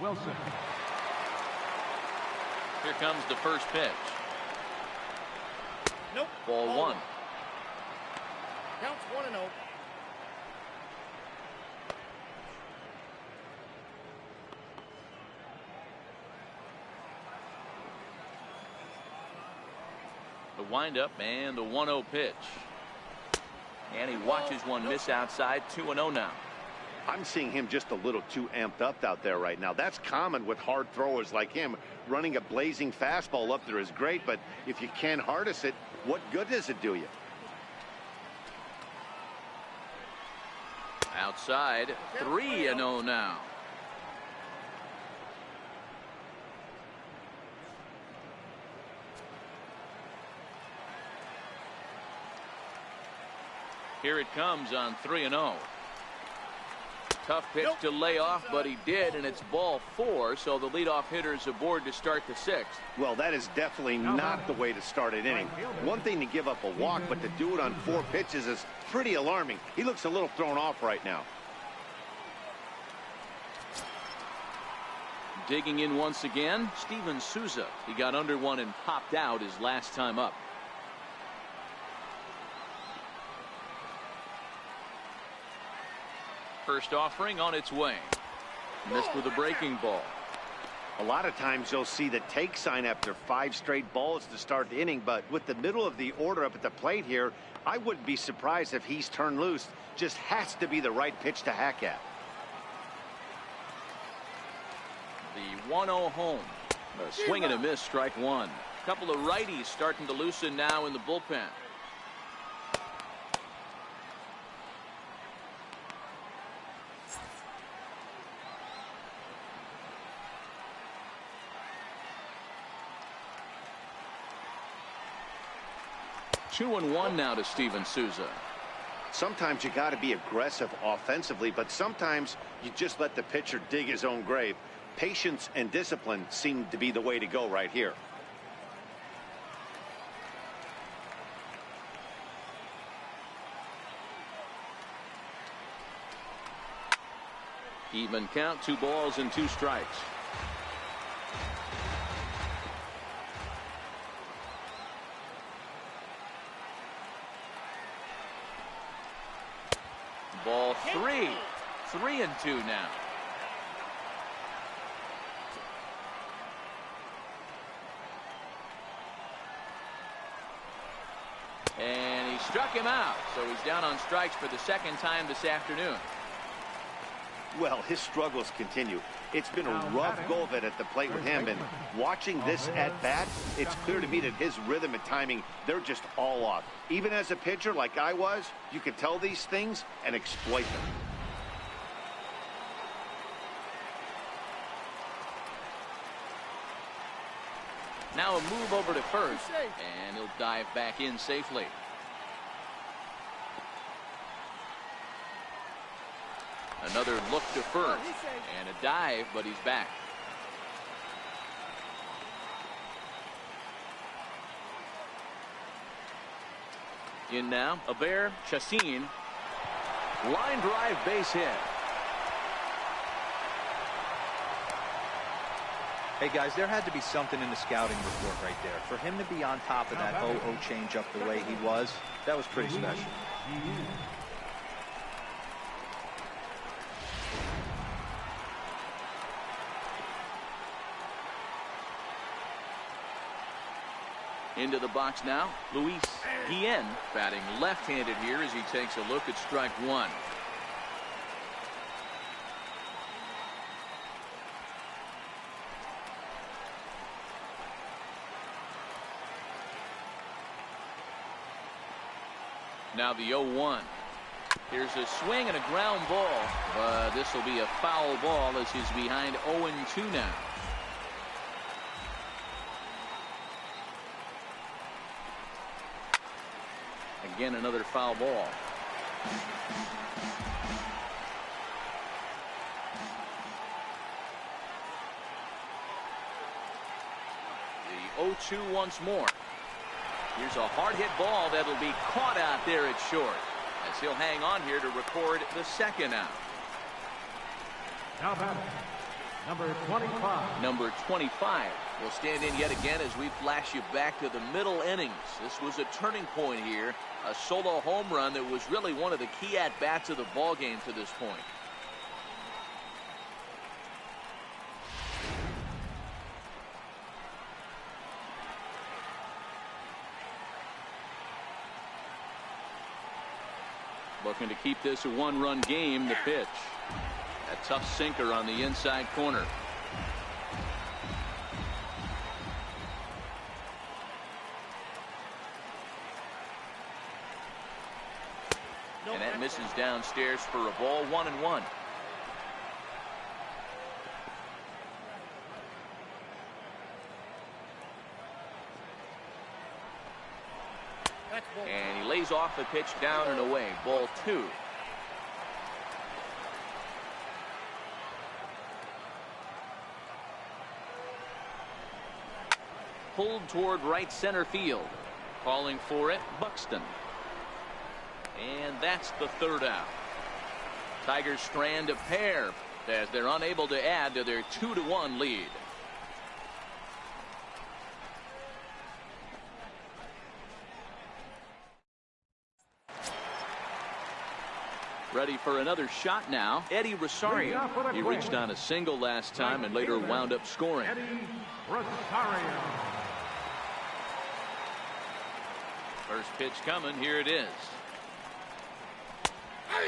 Wilson. Here comes the first pitch. Nope. Ball 1. Counts 1-0. The windup and the 1-0 pitch. And he watches one miss outside. 2-0 now. I'm seeing him just a little too amped up out there right now. That's common with hard throwers like him. Running a blazing fastball up there is great, but if you can't harness it, what good does it do you? Outside. 3-0 now. Here it comes on 3-0. Tough pitch to lay off, but he did, and it's ball 4, so the leadoff hitter's aboard to start the 6th. Well, that is definitely not the way to start an inning. One thing to give up a walk, but to do it on 4 pitches is pretty alarming. He looks a little thrown off right now. Digging in once again, Steven Souza. He got under one and popped out his last time up. First offering on its way. Missed with a breaking ball. A lot of times you'll see the take sign after 5 straight balls to start the inning, but with the middle of the order up at the plate here, I wouldn't be surprised if he's turned loose. Just has to be the right pitch to hack at. The 1-0 home. A swing and a miss, strike 1. A couple of righties starting to loosen now in the bullpen. Two and 1 now to Steven Souza. Sometimes you got to be aggressive offensively, but sometimes you just let the pitcher dig his own grave. Patience and discipline seem to be the way to go right here. Even count, 2 balls and 2 strikes. Ball 3. 3-2 now. And he struck him out, so he's down on strikes for the second time this afternoon. Well, his struggles continue. It's been a rough go of it at the plate with him, and watching this at bat, it's clear to me that his rhythm and timing, they're just all off. Even as a pitcher like I was, you can tell these things and exploit them. Now a move over to first, and he'll dive back in safely. Another look to first, and a dive, but he's back. In now, Aber Chassin. Line drive base hit. Hey guys, there had to be something in the scouting report right there. For him to be on top of that 0-0 changeup the way he was, that was pretty special. Into the box now, Luis Guillen, batting left-handed here as he takes a look at strike one. Now the 0-1. Here's a swing and a ground ball, but this will be a foul ball as he's behind 0-2 now. Again, another foul ball. The 0-2 once more. Here's a hard hit ball that'll be caught out there at short as he'll hang on here to record the second out. Now batting, number 25. Number 25 will stand in yet again as we flash you back to the middle innings. This was a turning point here, a solo home run that was really one of the key at-bats of the ball game to this point. Looking to keep this a one-run game. The pitch, a tough sinker on the inside corner. And that misses downstairs for a ball. 1-1. And he lays off the pitch down and away. Ball 2. Pulled toward right center field. Calling for it, Buxton. And that's the third out. Tigers strand a pair as they're unable to add to their 2-1 lead. Ready for another shot now. Eddie Rosario. He reached on a single last time and later wound up scoring. Eddie Rosario. First pitch coming. Here it is.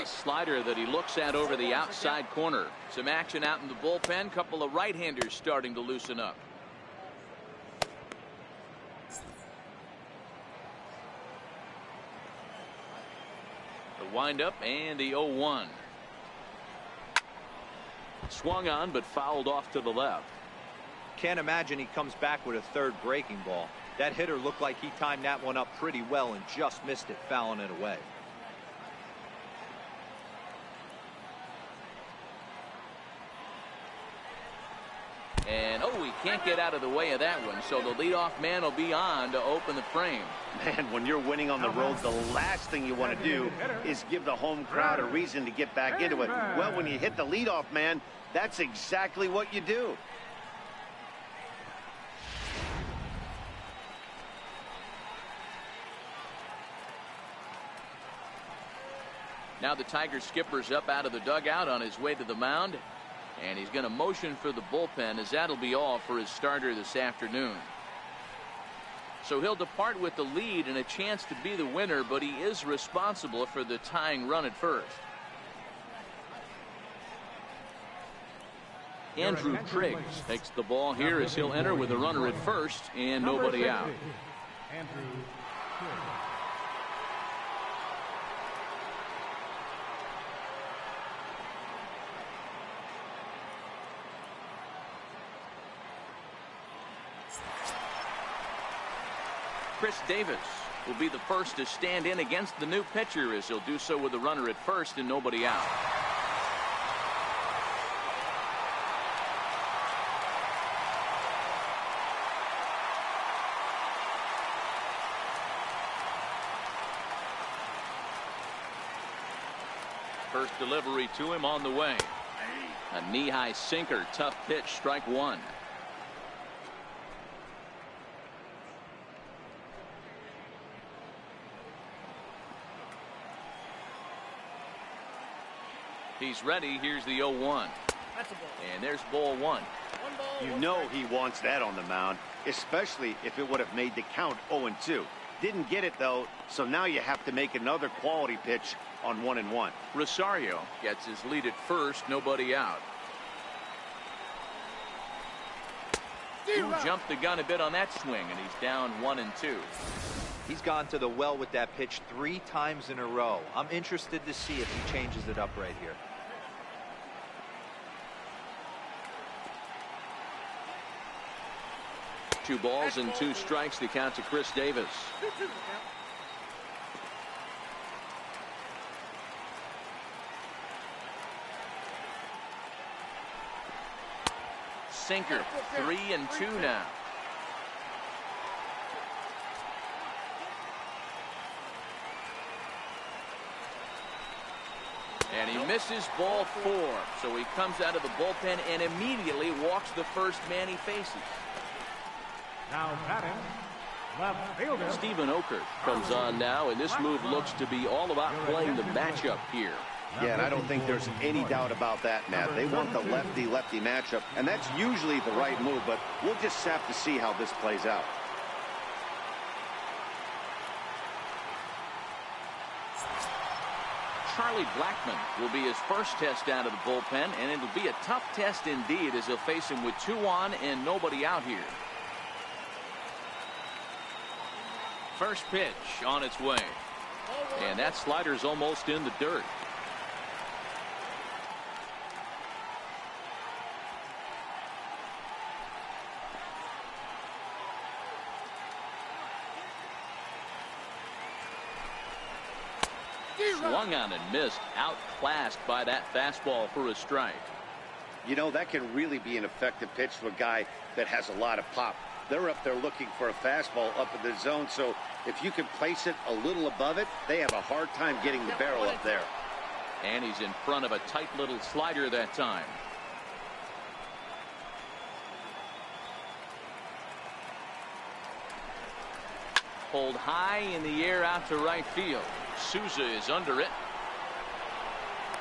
A slider that he looks at over the outside corner. Some action out in the bullpen. Couple of right-handers starting to loosen up. The windup and the 0-1. Swung on but fouled off to the left. Can't imagine he comes back with a third breaking ball. That hitter looked like he timed that one up pretty well and just missed it, fouling it away. And he can't get out of the way of that one, so the leadoff man will be on to open the frame. Man, when you're winning on the road, the last thing you want to do is give the home crowd a reason to get back into it. Well, when you hit the leadoff man, that's exactly what you do. Now the Tiger skipper's up out of the dugout on his way to the mound. And he's going to motion for the bullpen, as that'll be all for his starter this afternoon. So he'll depart with the lead and a chance to be the winner, but he is responsible for the tying run at first. Andrew Triggs takes the ball here as he'll enter with a runner at first and nobody out. Andrew Triggs. Chris Davis will be the first to stand in against the new pitcher as he'll do so with a runner at first and nobody out. First delivery to him on the way. A knee-high sinker, tough pitch, strike one. He's ready. Here's the 0-1. That's a ball. And there's ball one. One ball, You one know strike. he wants that on the mound, especially if it would have made the count 0-2. Didn't get it, though, so now you have to make another quality pitch on 1-1. Rosario gets his lead at first, nobody out. Who jumped the gun a bit on that swing, and he's down 1-2. He's gone to the well with that pitch 3 times in a row. I'm interested to see if he changes it up right here. Two balls and 2 strikes to count to Chris Davis. 2-2 the count. Sinker, 3-2 now. And he misses ball 4, so he comes out of the bullpen and immediately walks the first man he faces. Now batting, left fielder. Stephen Oker comes on now, and this move looks to be all about playing the matchup here. Yeah, and I don't think there's any doubt about that, Matt. They want the lefty-lefty matchup, and that's usually the right move, but we'll just have to see how this plays out. Charlie Blackmon will be his first test out of the bullpen, and it'll be a tough test indeed as he'll face him with 2 on and nobody out here. First pitch on its way, and that slider's almost in the dirt. Swung on and missed, outclassed by that fastball for a strike. You know, that can really be an effective pitch to a guy that has a lot of pop. They're up there looking for a fastball up in the zone, so if you can place it a little above it, they have a hard time getting the barrel up there. And he's in front of a tight little slider that time. Pulled high in the air out to right field. Souza is under it.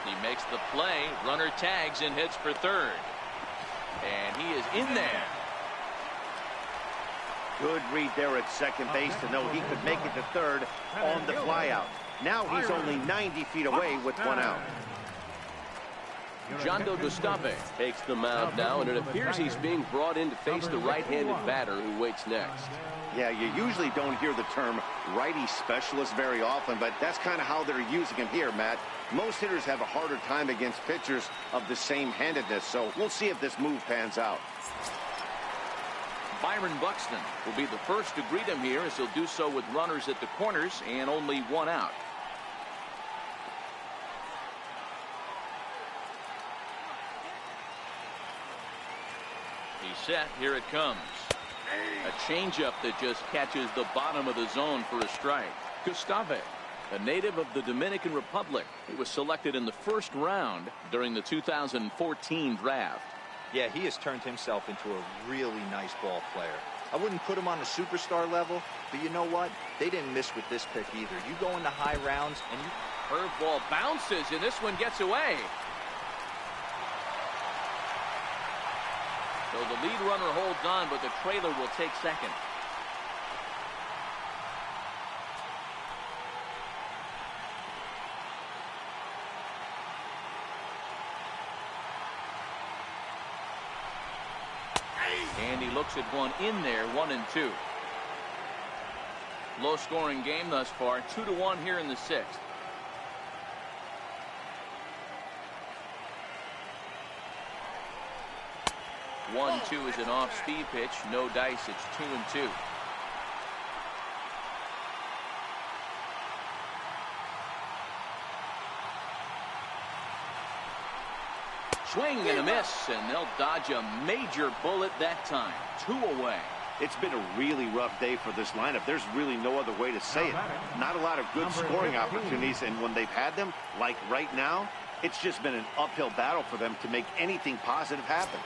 He makes the play. Runner tags and heads for third. And he is in there. Good read there at second base to know he could make it to third on the flyout. Now he's only 90 feet away with 1 out. Jondo Gustave takes the mound now, and it appears he's being brought in to face the right-handed batter who waits next. Yeah, you usually don't hear the term righty specialist very often, but that's kind of how they're using him here, Matt. Most hitters have a harder time against pitchers of the same handedness, so we'll see if this move pans out. Byron Buxton will be the first to greet him here, as he'll do so with runners at the corners and only 1 out. He's set. Here it comes. A changeup that just catches the bottom of the zone for a strike. Gustave, a native of the Dominican Republic. He was selected in the first round during the 2014 draft. Yeah, he has turned himself into a really nice ball player. I wouldn't put him on the superstar level, but you know what? They didn't miss with this pick either. You go into high rounds and you... Curveball bounces, and this one gets away. So the lead runner holds on, but the trailer will take second. And he looks at one in there, 1-2. Low scoring game thus far, 2-1 here in the 6th. One-two is an off-speed pitch. No dice. It's 2-2. Swing and a miss, and they'll dodge a major bullet that time. 2 away. It's been a really rough day for this lineup. There's really no other way to say it. Not a lot of good scoring opportunities, and when they've had them, like right now, It's just been an uphill battle for them to make anything positive happen.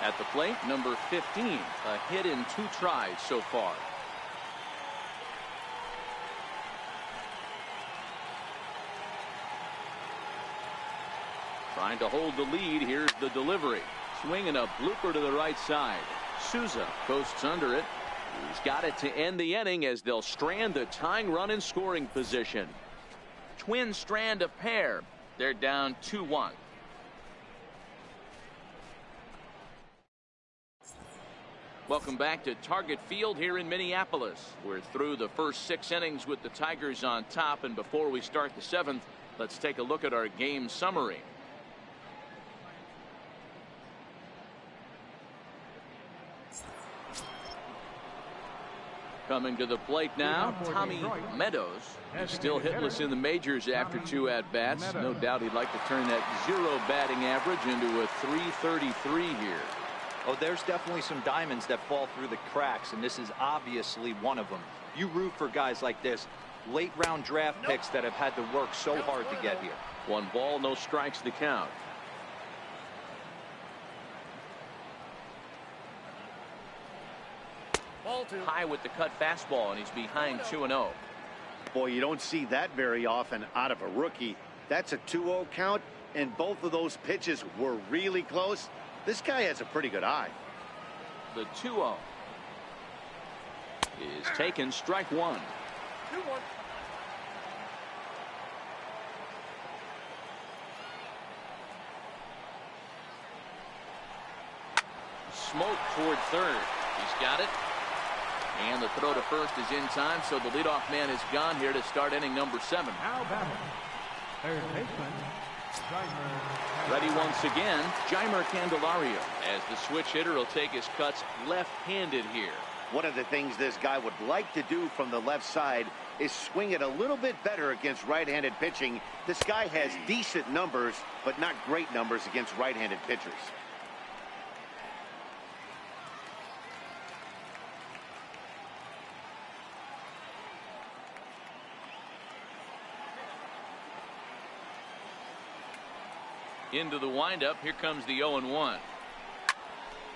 At the plate, number 15, a hit in 2 tries so far. Trying to hold the lead. Here's the delivery. Swinging a blooper to the right side. Souza coasts under it. He's got it to end the inning as they'll strand the tying run in scoring position. Twins strand a pair. They're down 2-1. Welcome back to Target Field here in Minneapolis. We're through the first 6 innings with the Tigers on top, and before we start the 7th, let's take a look at our game summary. Coming to the plate now, Tommy Meadows. He's still hitless in the majors after 2 at-bats. No doubt he'd like to turn that 0 batting average into a .333 here. Oh, there's definitely some diamonds that fall through the cracks, and this is obviously one of them. You root for guys like this, late round draft picks that have had to work so hard to get here. 1 ball, no strikes to count. Ball 2. High with the cut fastball, and he's behind 2-0. Boy, you don't see that very often out of a rookie. That's a 2-0 count, and both of those pitches were really close. This guy has a pretty good eye. The 2-0 is taken, strike 1. 2-1. Smoke toward third. He's got it. And the throw to first is in time, so the leadoff man is gone here to start inning number 7. Now batting, third baseman, Jaimer. Ready once again, Jaimer Candelario, as the switch hitter will take his cuts left-handed here. One of the things this guy would like to do from the left side is swing it a little bit better against right-handed pitching. This guy has decent numbers, but not great numbers against right-handed pitchers. Into the windup. Here comes the 0-1.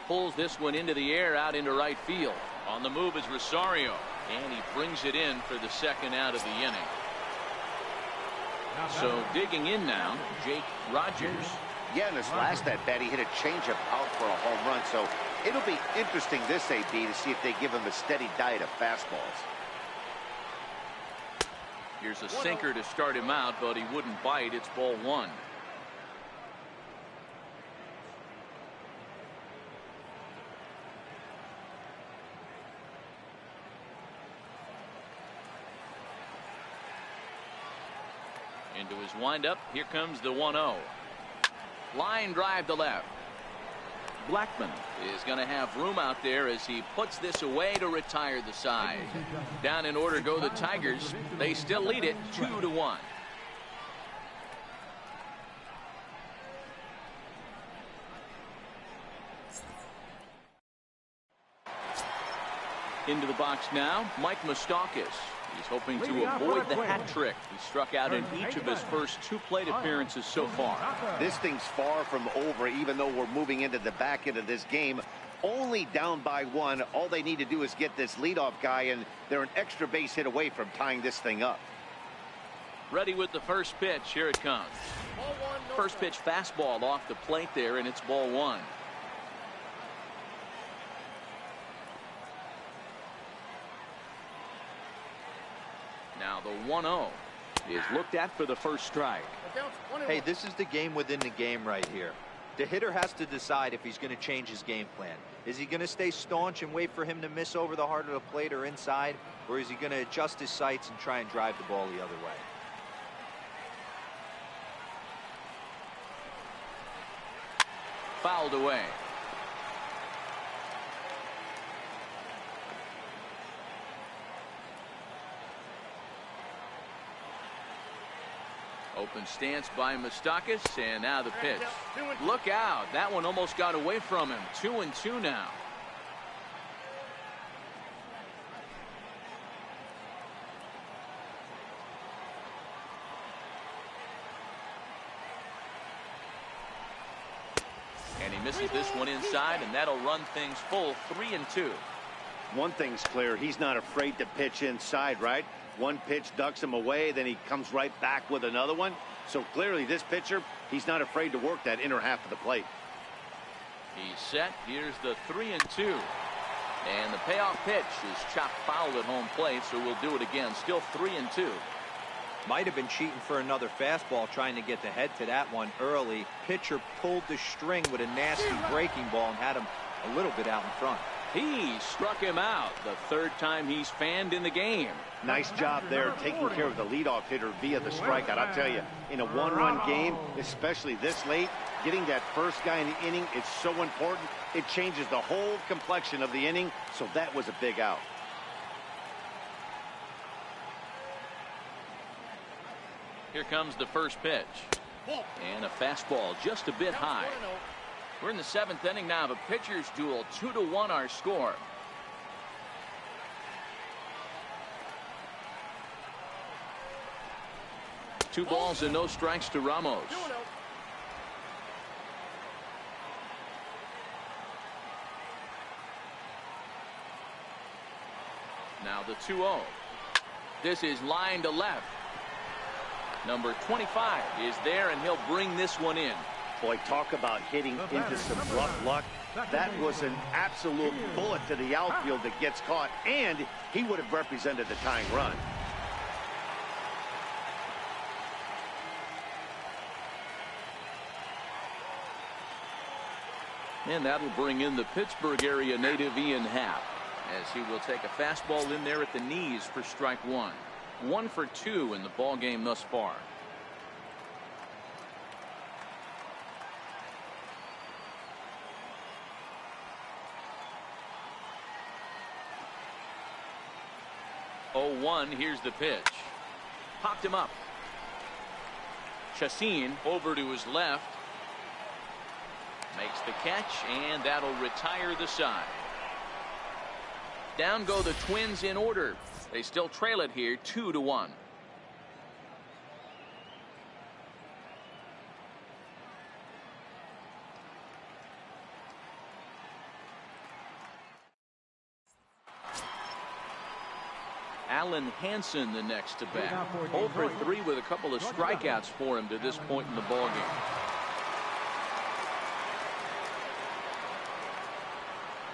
Pulls this one into the air out into right field. On the move is Rosario, and he brings it in for the 2nd out of the inning. So digging in now, Jake Rogers. Yeah, in his last at bat, he hit a changeup out for a home run. So it'll be interesting this AB to see if they give him a steady diet of fastballs. Here's a sinker to start him out, but he wouldn't bite. It's ball 1. Into his windup. Here comes the 1-0. Line drive to left. Blackman is going to have room out there as he puts this away to retire the side. Down in order go the Tigers. They still lead it 2-1. Into the box now, Mike Moustakas. He's hoping to avoid the hat trick. He struck out in each of his first 2 plate appearances so far. This thing's far from over, even though we're moving into the back end of this game. Only down by 1. All they need to do is get this leadoff guy, and they're an extra base hit away from tying this thing up. Ready with the first pitch. Here it comes. Ball 1. No First pitch fastball off the plate there, and it's ball 1. Now the 1-0 is looked at for the first strike. Hey, this is the game within the game right here. The hitter has to decide if he's going to change his game plan. Is he going to stay staunch and wait for him to miss over the heart of the plate or inside, or is he going to adjust his sights and try and drive the ball the other way? Fouled away. Open stance by Moustakas, and now the pitch. Look out. That one almost got away from him. 2-2 now. And he misses this one inside, and that'll run things full 3-2. One thing's clear, he's not afraid to pitch inside, right? One pitch ducks him away, then he comes right back with another one. So clearly this pitcher, he's not afraid to work that inner half of the plate. He's set. Here's the 3-2. And the payoff pitch is chopped foul at home plate, so we'll do it again. Still 3-2. Might have been cheating for another fastball, trying to get the head to that one early. Pitcher pulled the string with a nasty breaking ball and had him a little bit out in front. He struck him out the third time he's fanned in the game. Nice job there taking care of the leadoff hitter via the strikeout. I'll tell you, in a one-run game, especially this late, getting that first guy in the inning is so important. It changes the whole complexion of the inning, so that was a big out. Here comes the first pitch. And a fastball just a bit high. We're in the 7th inning now of a pitcher's duel. 2-1 our score. Two balls and no strikes to Ramos. Now the 2-0. This is line to left. Number 25 is there, and he'll bring this one in. Boy, talk about hitting into some rough luck. That was an absolute bullet to the outfield that gets caught, and he would have represented the tying run. And that'll bring in the Pittsburgh area native Ian Happ, as he will take a fastball in there at the knees for strike one. 1 for 2 in the ball game thus far. Oh, 1. Here's the pitch. Popped him up. Chacin over to his left. Makes the catch, and that'll retire the side. Down go the Twins in order. They still trail it here 2-1. Alan Hansen the next to bat. 0 for 3 with a couple of strikeouts for him to this point in the ball game.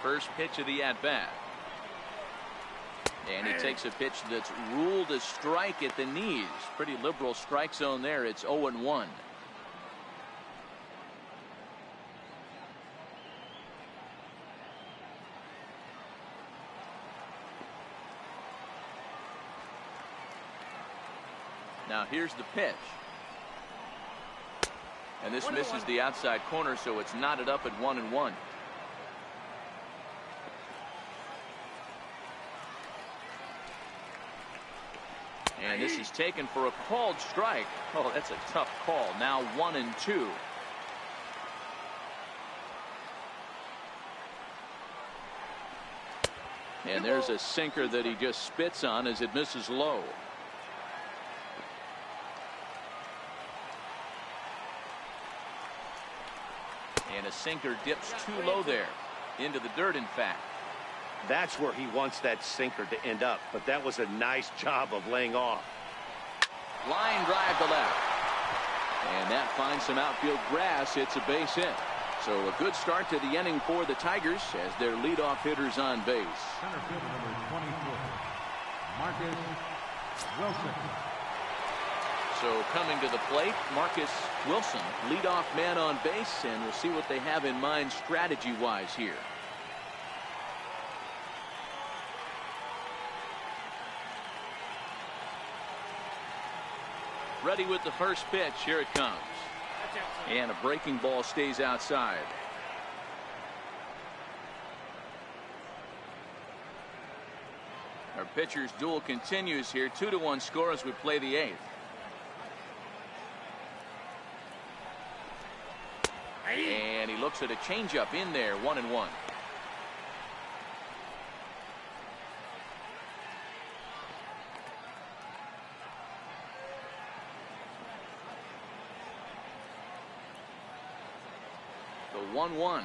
First pitch of the at-bat. And he takes a pitch that's ruled a strike at the knees. Pretty liberal strike zone there. It's 0-1. Now here's the pitch. And this misses the outside corner, so it's knotted up at 1-1. And this is taken for a called strike. Oh, that's a tough call. Now 1-2. And there's a sinker that he just spits on as it misses low. And a sinker dips too low there. Into the dirt, in fact. That's where he wants that sinker to end up, but that was a nice job of laying off. Line drive to left. And that finds some outfield grass. It's a base hit. So a good start to the inning for the Tigers as their leadoff hitter's on base. Center fielder number 24, Marcus Wilson. So coming to the plate, Marcus Wilson, leadoff man on base, and we'll see what they have in mind strategy-wise here. Ready with the first pitch. Here it comes. And a breaking ball stays outside. Our pitcher's duel continues here. 2-1 score as we play the 8th. And he looks at a changeup in there. 1-1. The 1-1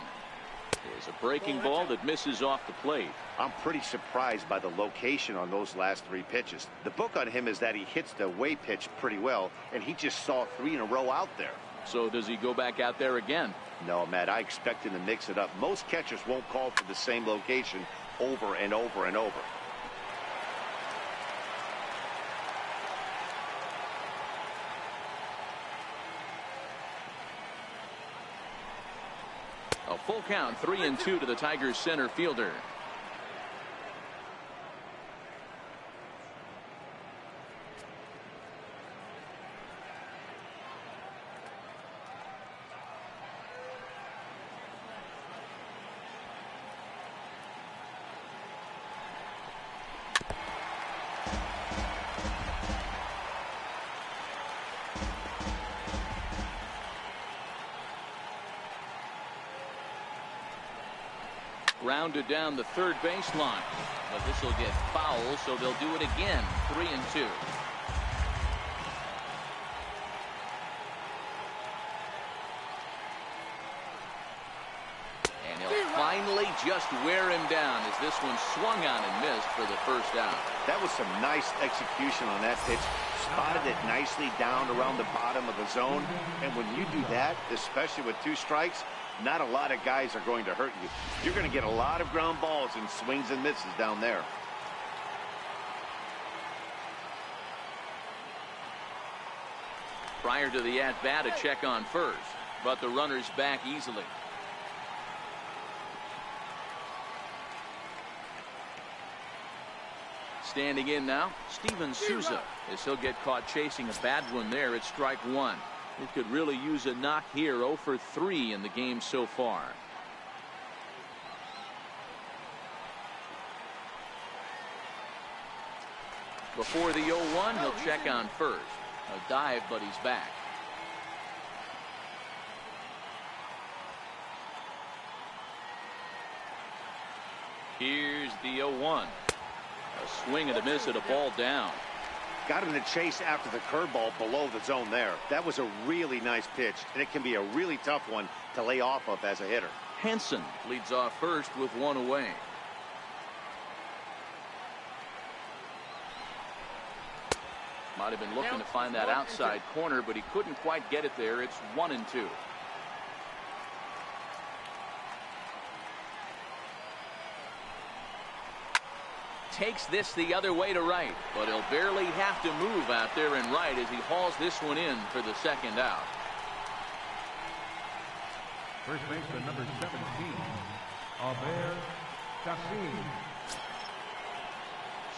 is a breaking ball that misses off the plate. I'm pretty surprised by the location on those last 3 pitches. The book on him is that he hits the away pitch pretty well, and he just saw 3 in a row out there. So does he go back out there again? No, Matt, I expect him to mix it up. Most catchers won't call for the same location over and over and over. A full count, 3-2 to the Tigers center fielder. Grounded down the third baseline, but this will get foul, so they'll do it again. 3-2. And he'll finally just wear him down as this one swung on and missed for the first out. That was some nice execution on that pitch. Spotted it nicely down around the bottom of the zone. And when you do that, especially with 2 strikes, not a lot of guys are going to hurt you. You're going to get a lot of ground balls and swings and misses down there. Prior to the at-bat, a check on first, but the runner's back easily. Standing in now, Steven Souza, as he'll get caught chasing a bad one there at strike 1. He could really use a knock here. 0 for 3 in the game so far. Before the 0-1, he'll check on first. A dive, but he's back. Here's the 0-1. A swing and a miss at a ball down. Got him to chase after the curveball below the zone there. That was a really nice pitch, and it can be a really tough one to lay off of as a hitter. Henson leads off first with 1 away. Might have been looking to find that outside corner, but he couldn't quite get it there. It's 1-2. Takes this the other way to right, but he'll barely have to move out there in right as he hauls this one in for the second out. First baseman number 17, MLB Yr.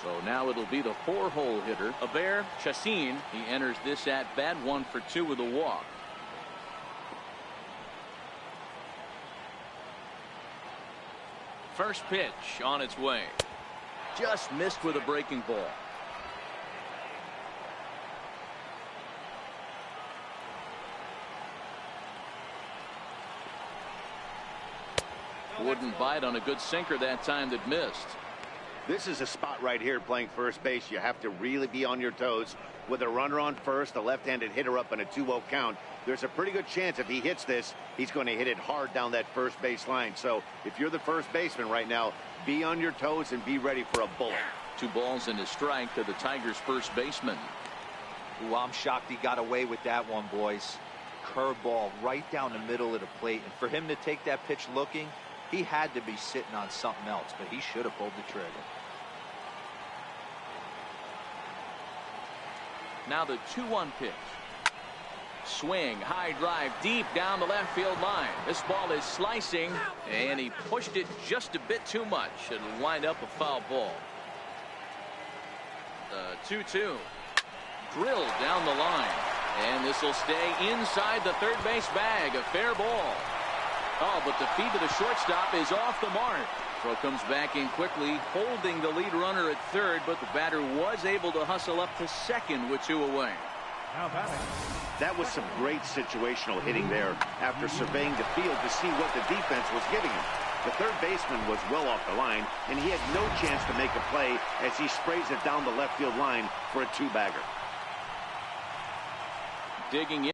So now it'll be the 4-hole hitter, MLB Yr. He enters this at bat 1 for 2 with a walk. First pitch on its way. Just missed with a breaking ball. Wouldn't bite on a good sinker that time that missed. This is a spot right here playing first base. You have to really be on your toes. With a runner on first, a left-handed hitter up in a 2-0 count, there's a pretty good chance if he hits this, he's going to hit it hard down that first base line. So if you're the first baseman right now, be on your toes and be ready for a bullet. 2 balls and a strike to the Tigers' first baseman. Ooh, I'm shocked he got away with that one, boys. Curveball right down the middle of the plate. And for him to take that pitch looking, he had to be sitting on something else, but he should have pulled the trigger. Now the 2-1 pitch. Swing, high drive, deep down the left field line. This ball is slicing, and he pushed it just a bit too much. It'll wind up a foul ball. The 2-2. Drilled down the line. And this will stay inside the third base bag. A fair ball. Oh, but the feed to the shortstop is off the mark. Throw comes back in quickly, holding the lead runner at third, but the batter was able to hustle up to second with 2 away. Now batting. That was some great situational hitting there after surveying the field to see what the defense was giving him. The third baseman was well off the line, and he had no chance to make a play as he sprays it down the left field line for a 2-bagger. Digging in.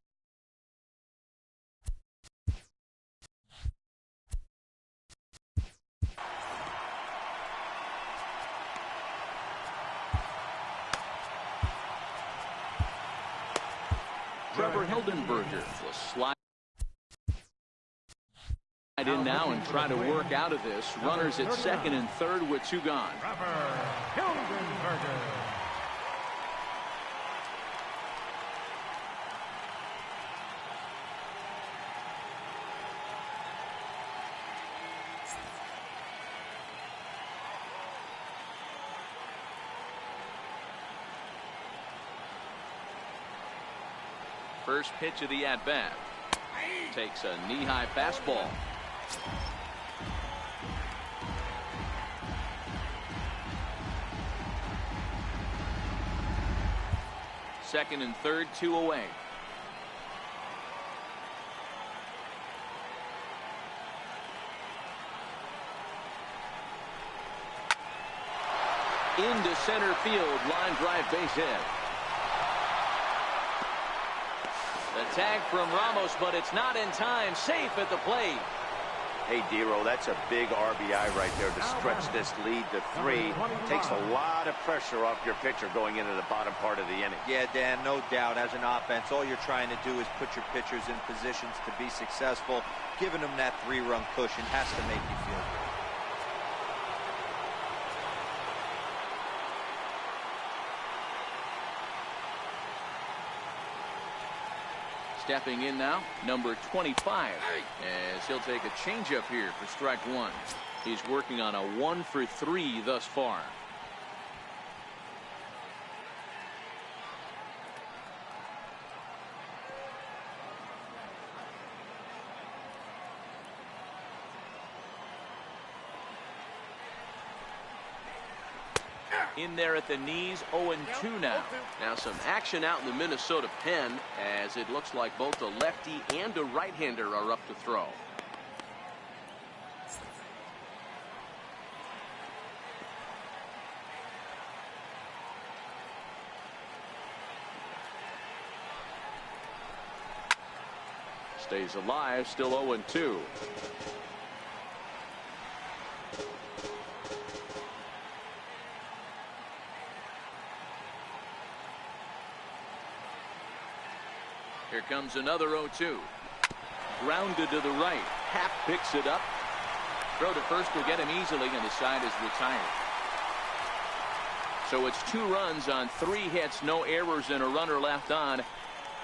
Hildenberger will slide in now and try to work out of this. Runners at second and third with 2 gone. Hildenberger. First pitch of the at-bat. Takes a knee-high fastball. Second and third, 2 away. Into center field, line drive, base hit. The tag from Ramos, but it's not in time. Safe at the plate. Hey, Dero, that's a big RBI right there to stretch this lead to 3. Takes a lot of pressure off your pitcher going into the bottom part of the inning. Yeah, Dan, no doubt. As an offense, all you're trying to do is put your pitchers in positions to be successful. Giving them that 3-run cushion has to make you feel good. Stepping in now, number 25, as he'll take a changeup here for strike 1. He's working on a 1 for 3 thus far. In there at the knees, 0-2 now. Now some action out in the Minnesota pen, as it looks like both a lefty and a right-hander are up to throw. Stays alive, still 0-2. Here comes another 0-2. Grounded to the right. Happ picks it up. Throw to first will get him easily, and the side is retired. So it's 2 runs on 3 hits, no errors, and a runner left on.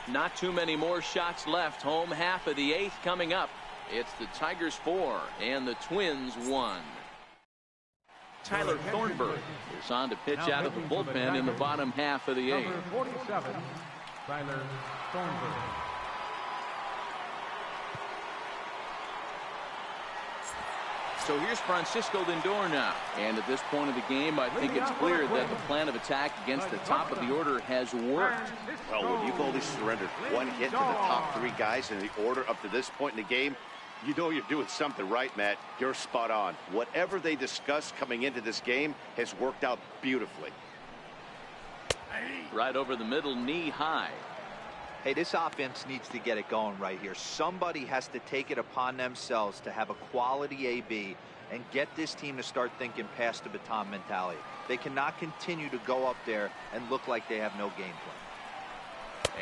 Not too many more shots left. Home half of the 8th coming up. It's the Tigers 4 and the Twins 1. Tyler Thornburg is on to pitch out of the bullpen in the bottom half of the 8th. Number 47, Tyler Thornburg. So here's Francisco Lindor now. And at this point of the game, I think it's clear that the plan of attack against the top of the order has worked. Well, when you've only surrendered 1 hit to the top 3 guys in the order up to this point in the game, you know you're doing something right, Matt. You're spot on. Whatever they discussed coming into this game has worked out beautifully. Right over the middle, knee high. Hey, this offense needs to get it going right here. Somebody has to take it upon themselves to have a quality AB and get this team to start thinking past the baton mentality. They cannot continue to go up there and look like they have no game plan.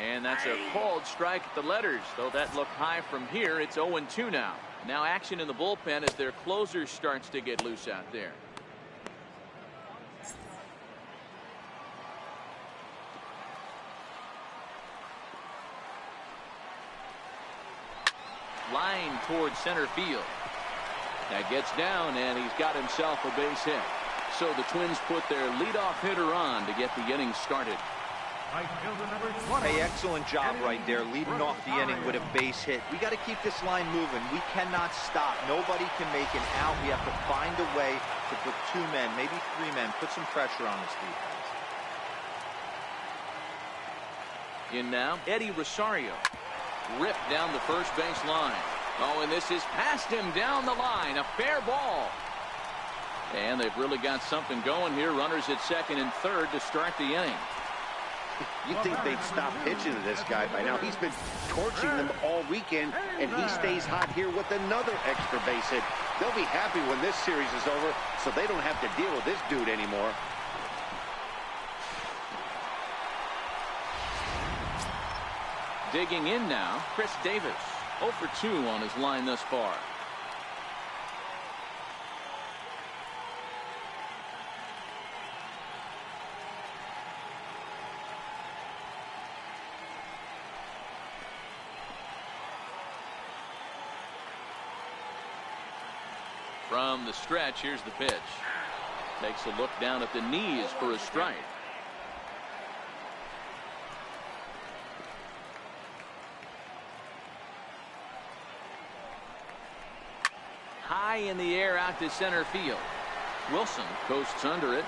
And that's a called strike at the letters. Though that looked high from here, it's 0-2 now. Now action in the bullpen as their closer starts to get loose out there. Line towards center field. That gets down, and he's got himself a base hit. So the Twins put their leadoff hitter on to get the inning started. Hey, excellent job right there, leading off the inning with a base hit. We got to keep this line moving. We cannot stop. Nobody can make an out. We have to find a way to put 2 men, maybe 3 men, put some pressure on this defense. In now, Eddie Rosario. Ripped down the first base line. Oh, and this is past him down the line. A fair ball. And they've really got something going here. Runners at second and third to start the inning. You'd think they'd stop pitching to this guy by now. He's been torching them all weekend, and he stays hot here with another extra base hit. They'll be happy when this series is over, so they don't have to deal with this dude anymore. Digging in now, Chris Davis. 0 for 2 on his line thus far. From the stretch, here's the pitch. Takes a look down at the knees for a strike. High in the air out to center field. Wilson coasts under it.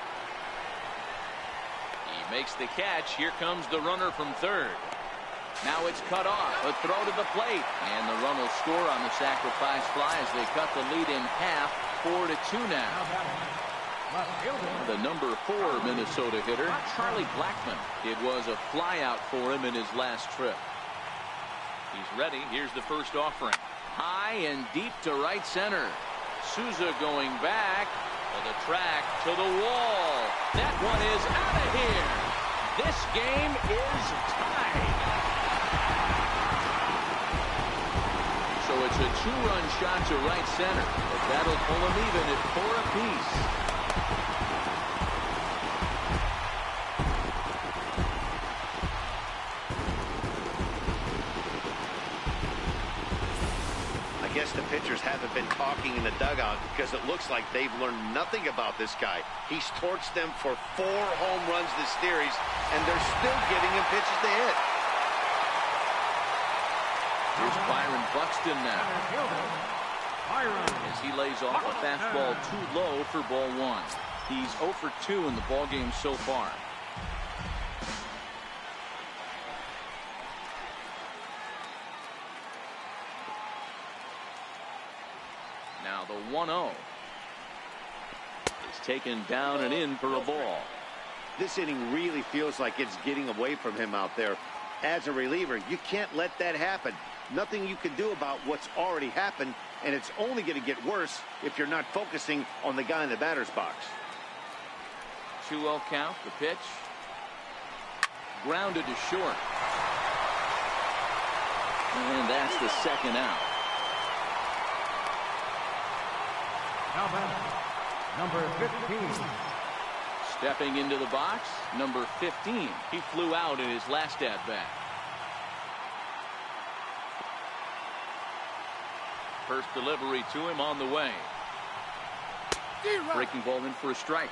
He makes the catch. Here comes the runner from third. Now it's cut off. A throw to the plate. And the run will score on the sacrifice fly as they cut the lead in half. 4-2 now. The number 4 Minnesota hitter, Charlie Blackmon. It was a flyout for him in his last trip. He's ready. Here's the first offering. High and deep to right center. Souza going back to the track, to the wall. That one is out of here. This game is tied. So it's a 2-run shot to right center, but that'll pull them even at 4 apiece. I guess the pitchers haven't been talking in the dugout because it looks like they've learned nothing about this guy. He's torched them for 4 home runs this series, and they're still giving him pitches to hit. Here's Byron Buxton now. As he lays off a fastball too low for ball 1. He's 0 for 2 in the ballgame so far. Now the 1-0 is taken down and in for a ball. This inning really feels like it's getting away from him out there. As a reliever, you can't let that happen. Nothing you can do about what's already happened, and it's only going to get worse if you're not focusing on the guy in the batter's box. 2-0 count, the pitch. Grounded to short. And that's the second out. Now back, number 15. Stepping into the box, number 15. He flew out in his last at-bat. First delivery to him on the way. Breaking ball in for a strike.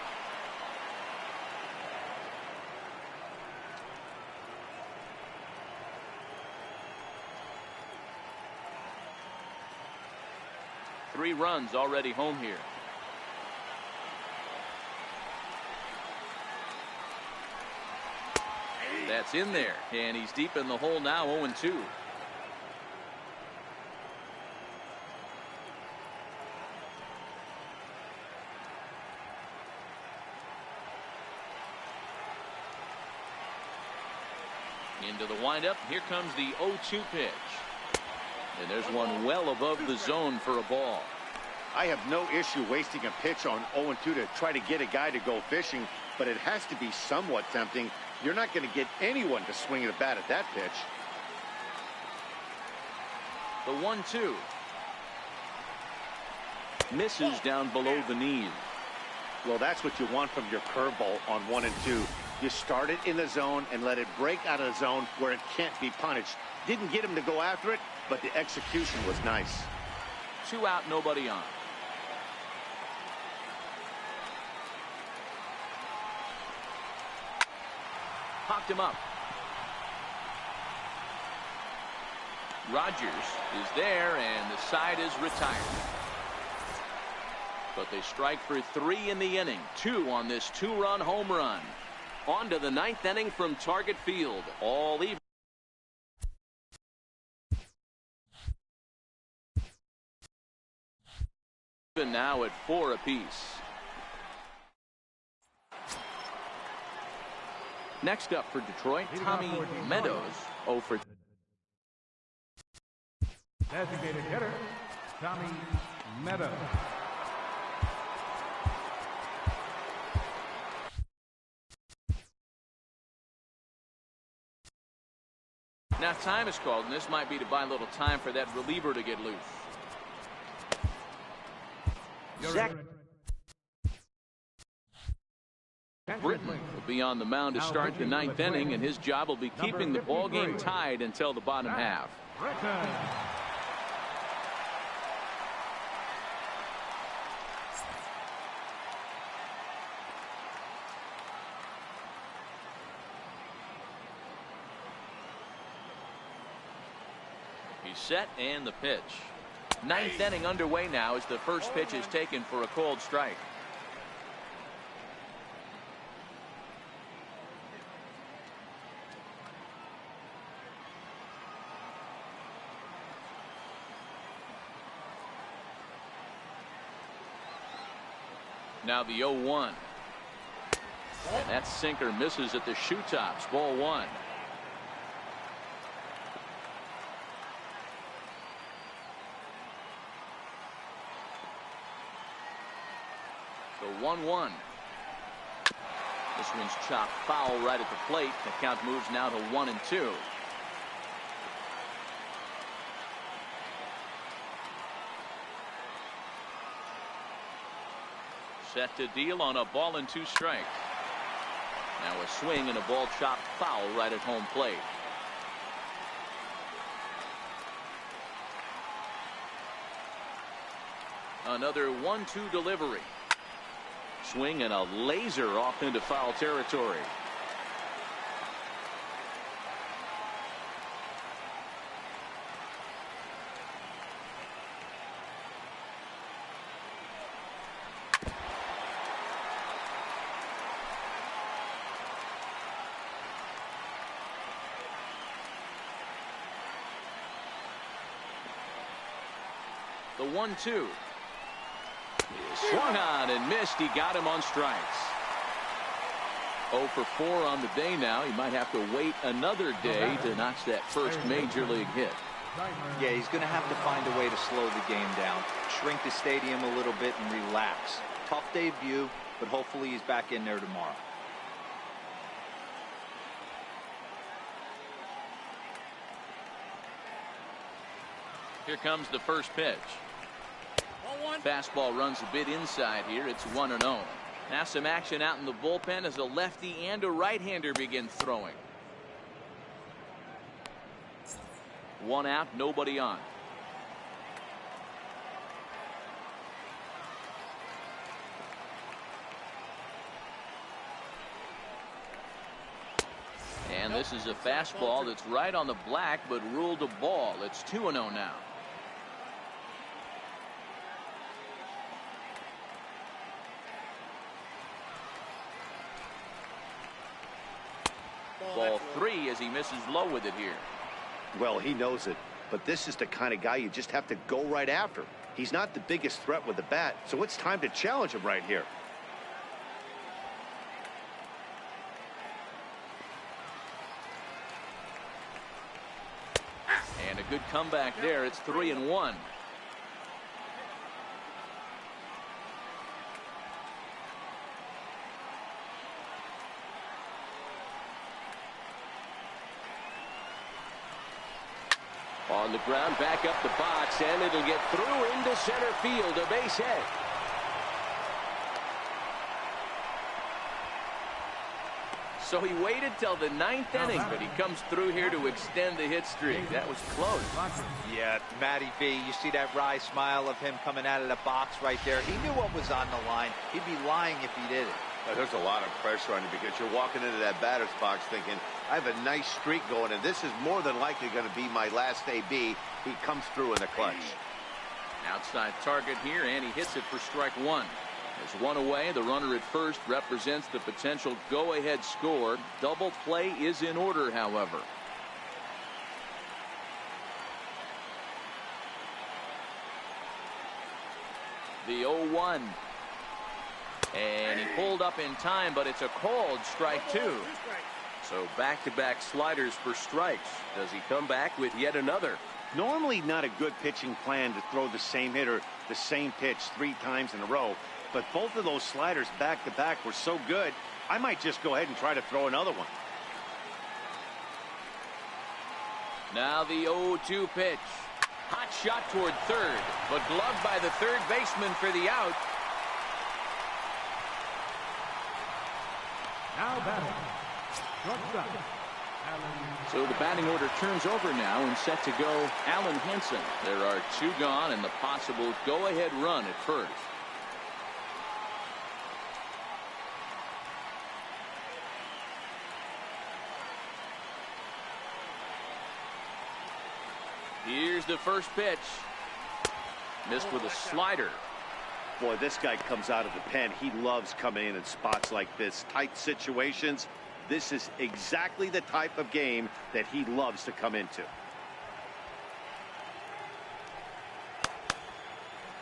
Three runs already home here. That's in there, and he's deep in the hole now, 0-2. Into the windup. Here comes the 0-2 pitch. And there's one well above the zone for a ball. I have no issue wasting a pitch on 0-2 to try to get a guy to go fishing, but it has to be somewhat tempting. You're not going to get anyone to swing the bat at that pitch. The 1-2. Misses down below the knees. Well, that's what you want from your curveball on 1 and 2. You start it in the zone and let it break out of the zone where it can't be punished. Didn't get him to go after it, but the execution was nice. 2 out, nobody on. Popped him up. Rogers is there, and the side is retired. But they strike for 3 in the inning. 2 on this 2-run home run. On to the 9th inning from Target Field. All even. Now at 4 apiece. Next up for Detroit, Tommy Meadows. 0 for. Designated hitter, Tommy Meadows. Now time is called, and this might be to buy a little time for that reliever to get loose. Zach Britton will be on the mound to start the ninth inning, and his job will be keeping the ball game tied until the bottom half. He's set, and the pitch. Ninth inning underway now as the first pitch is taken for a cold strike. Now the 0-1. And that sinker misses at the shoe tops. Ball one. So 1-1. This one's chopped foul right at the plate. The count moves now to 1-2. Set to deal on a ball and 2 strikes. Now a swing and a ball chopped foul right at home plate. Another 1-2 delivery. Swing and a laser off into foul territory. The 1-2. Swung on and missed. He got him on strikes. 0 for 4 on the day now. He might have to wait another day to notch that first major league hit. Yeah, he's going to have to find a way to slow the game down, shrink the stadium a little bit, and relax. Tough debut, but hopefully he's back in there tomorrow. Here comes the first pitch. Fastball runs a bit inside here. It's 1-0. Now some action out in the bullpen as a lefty and a right-hander begin throwing. 1 out, nobody on. And this is a fastball that's right on the black but ruled a ball. It's 2-0 now. Ball 3 as he misses low with it here. Well, he knows it, but this is the kind of guy you just have to go right after. He's not the biggest threat with the bat, so it's time to challenge him right here. And a good comeback there. It's 3-1. On the ground, back up the box, and it'll get through into center field, a base hit. So he waited till the 9th inning, but he comes through here to extend the hit streak. That was close. Yeah, Matty V, you see that wry smile of him coming out of the box right there. He knew what was on the line. He'd be lying if he didn't. There's a lot of pressure on you because you're walking into that batter's box thinking, I have a nice streak going, and this is more than likely going to be my last AB. He comes through in the clutch. Outside target here, and he hits it for strike 1. There's 1 away. The runner at first represents the potential go-ahead score. Double play is in order, however. The 0-1. And he pulled up in time, but it's a called strike 2. So back-to-back sliders for strikes. Does he come back with yet another? Normally not a good pitching plan to throw the same hitter the same pitch 3 times in a row, but both of those sliders back-to-back were so good, I might just go ahead and try to throw another one. Now the 0-2 pitch. Hot shot toward third, but gloved by the third baseman for the out. Now batting, shortstop, Alan. So the batting order turns over now and set to go Alan Henson. There are 2 gone and the possible go-ahead run at first. Here's the first pitch. Missed with a slider. Boy, this guy comes out of the pen. He loves coming in spots like this. Tight situations. This is exactly the type of game that he loves to come into.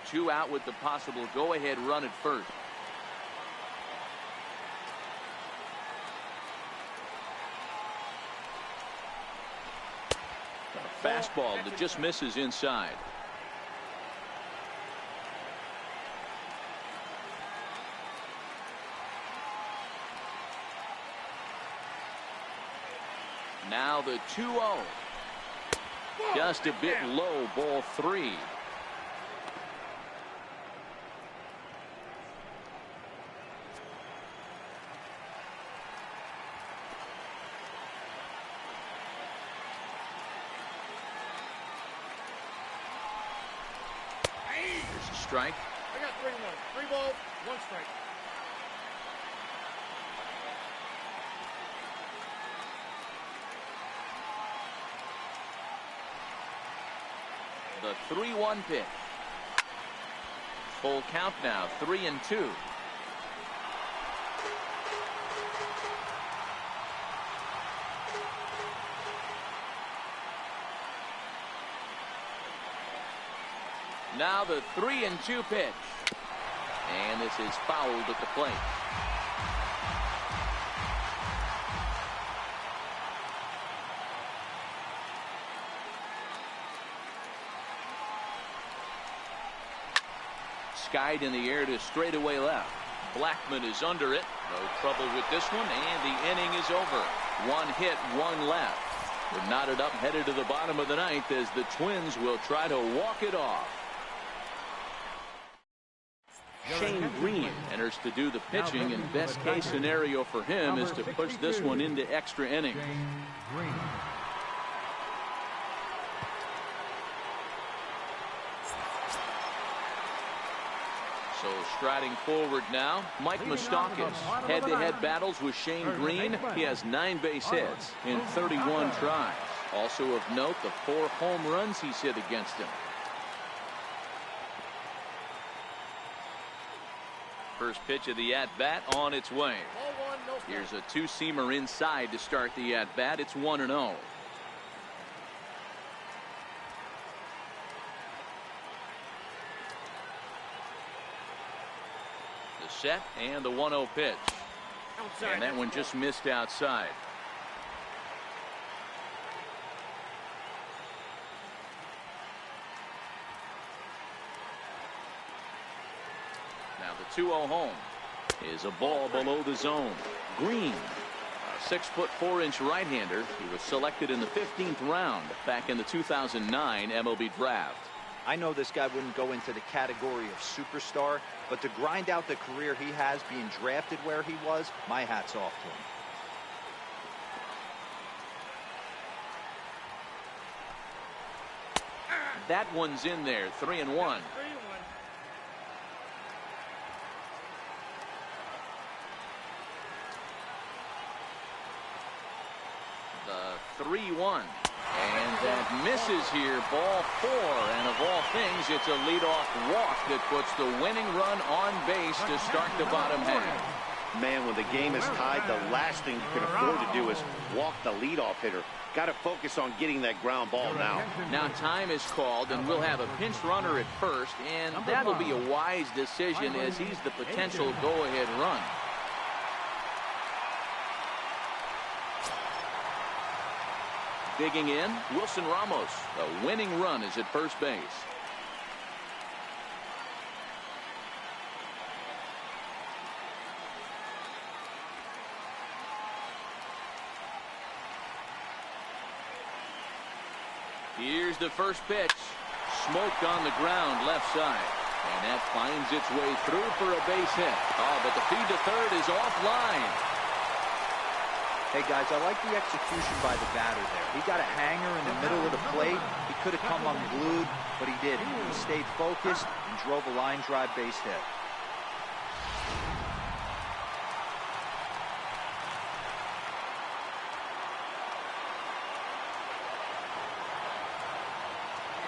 2 out with the possible go-ahead run at first. A fastball that just misses inside. Now the 2-0. Just a bit low, ball 3. There's a strike. I got 3-1. 3 balls, 1 strike. The 3-1 pitch. Full count now, 3-2. Now the 3-2 pitch. And this is fouled at the plate. Skied in the air to straightaway left. Blackman is under it. No trouble with this one, and the inning is over. 1 hit, 1 left. We're knotted up, headed to the bottom of the ninth as the Twins will try to walk it off. Shane Green enters to do the pitching, and best case scenario for him is to push this one into extra innings. Green. So striding forward now, Mike Moustakas. Head-to-head battles with Shane Green. He has 9 base hits in 31 tries. Also of note, the 4 home runs he's hit against him. First pitch of the at-bat on its way. Ball 1, no strike. Here's a 2-seamer inside to start the at-bat. It's 1-0. The set and the 1-0 pitch. Outside. And that one just missed outside. Now the 2-0 home is a ball below the zone. Green, a 6'4" right-hander. He was selected in the 15th round back in the 2009 MLB draft. I know this guy wouldn't go into the category of superstar, but to grind out the career he has being drafted where he was, my hat's off to him. That one's in there, 3-1. 3-1. The 3-1. And that misses here, ball 4. And of all things, it's a leadoff walk that puts the winning run on base to start the bottom half. Man, when the game is tied, the last thing you can afford to do is walk the leadoff hitter. Got to focus on getting that ground ball now. Now time is called, and we'll have a pinch runner at first, and that'll be a wise decision as he's the potential go-ahead run. Digging in, Wilson Ramos. A winning run is at first base. Here's the first pitch. Smoked on the ground left side. And that finds its way through for a base hit. Oh, but the feed to third is offline. Hey, guys, I like the execution by the batter there. He got a hanger in the middle of the plate. He could have come unglued, but he didn't. He stayed focused and drove a line drive base hit.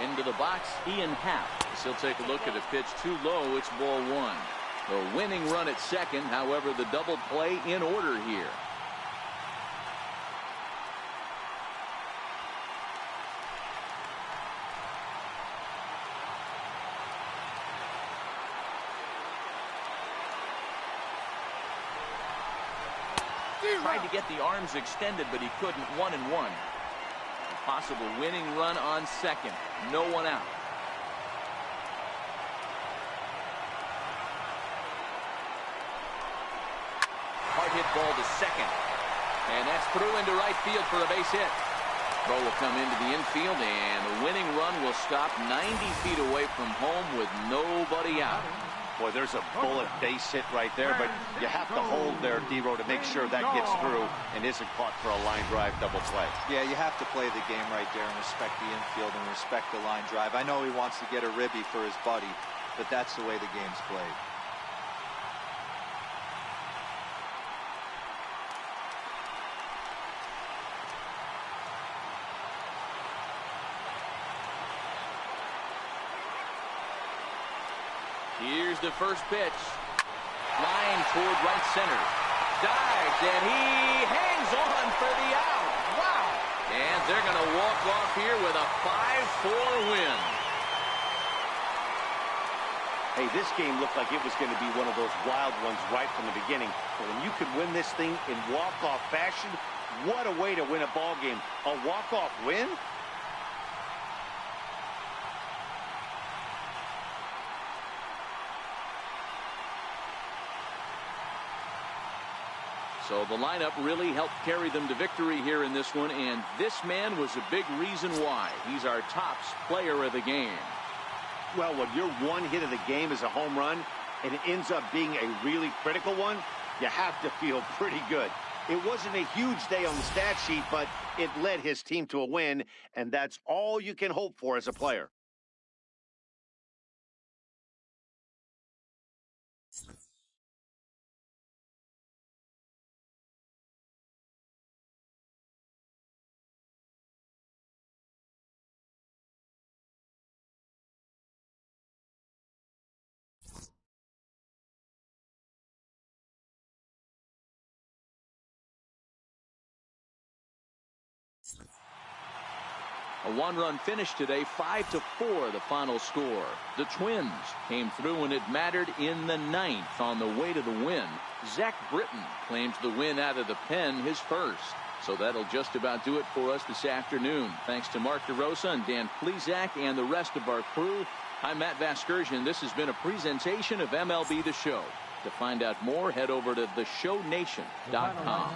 Into the box, Ian Happ. He'll take a look at a pitch too low. It's ball one. The winning run at second. However, the double play in order here. Tried to get the arms extended, but he couldn't. 1-1. A possible winning run on second. No one out. Hard hit ball to second. And that's through into right field for a base hit. Throw will come into the infield, and the winning run will stop 90 feet away from home with nobody out. Boy, there's a bullet base hit right there, but you have to hold there, D-Row, to make sure that gets through and isn't caught for a line drive double play. Yeah, you have to play the game right there and respect the infield and respect the line drive. I know he wants to get a ribby for his buddy, but that's the way the game's played. Here's the first pitch. Flying toward right center. Dives, and he hangs on for the out. Wow. And they're going to walk off here with a 5-4 win. Hey, this game looked like it was going to be one of those wild ones right from the beginning. But when you could win this thing in walk-off fashion, what a way to win a ball game. A walk-off win? So the lineup really helped carry them to victory here in this one, and this man was a big reason why. He's our tops player of the game. Well, when your one hit of the game is a home run, and it ends up being a really critical one, you have to feel pretty good. It wasn't a huge day on the stat sheet, but it led his team to a win, and that's all you can hope for as a player. A one-run finish today, 5-4 the final score. The Twins came through when it mattered in the ninth on the way to the win. Zach Britton claims the win out of the pen, his first. So that'll just about do it for us this afternoon. Thanks to Mark DeRosa and Dan Plesac and the rest of our crew. I'm Matt Vasgersian. This has been a presentation of MLB The Show. To find out more, head over to theshownation.com.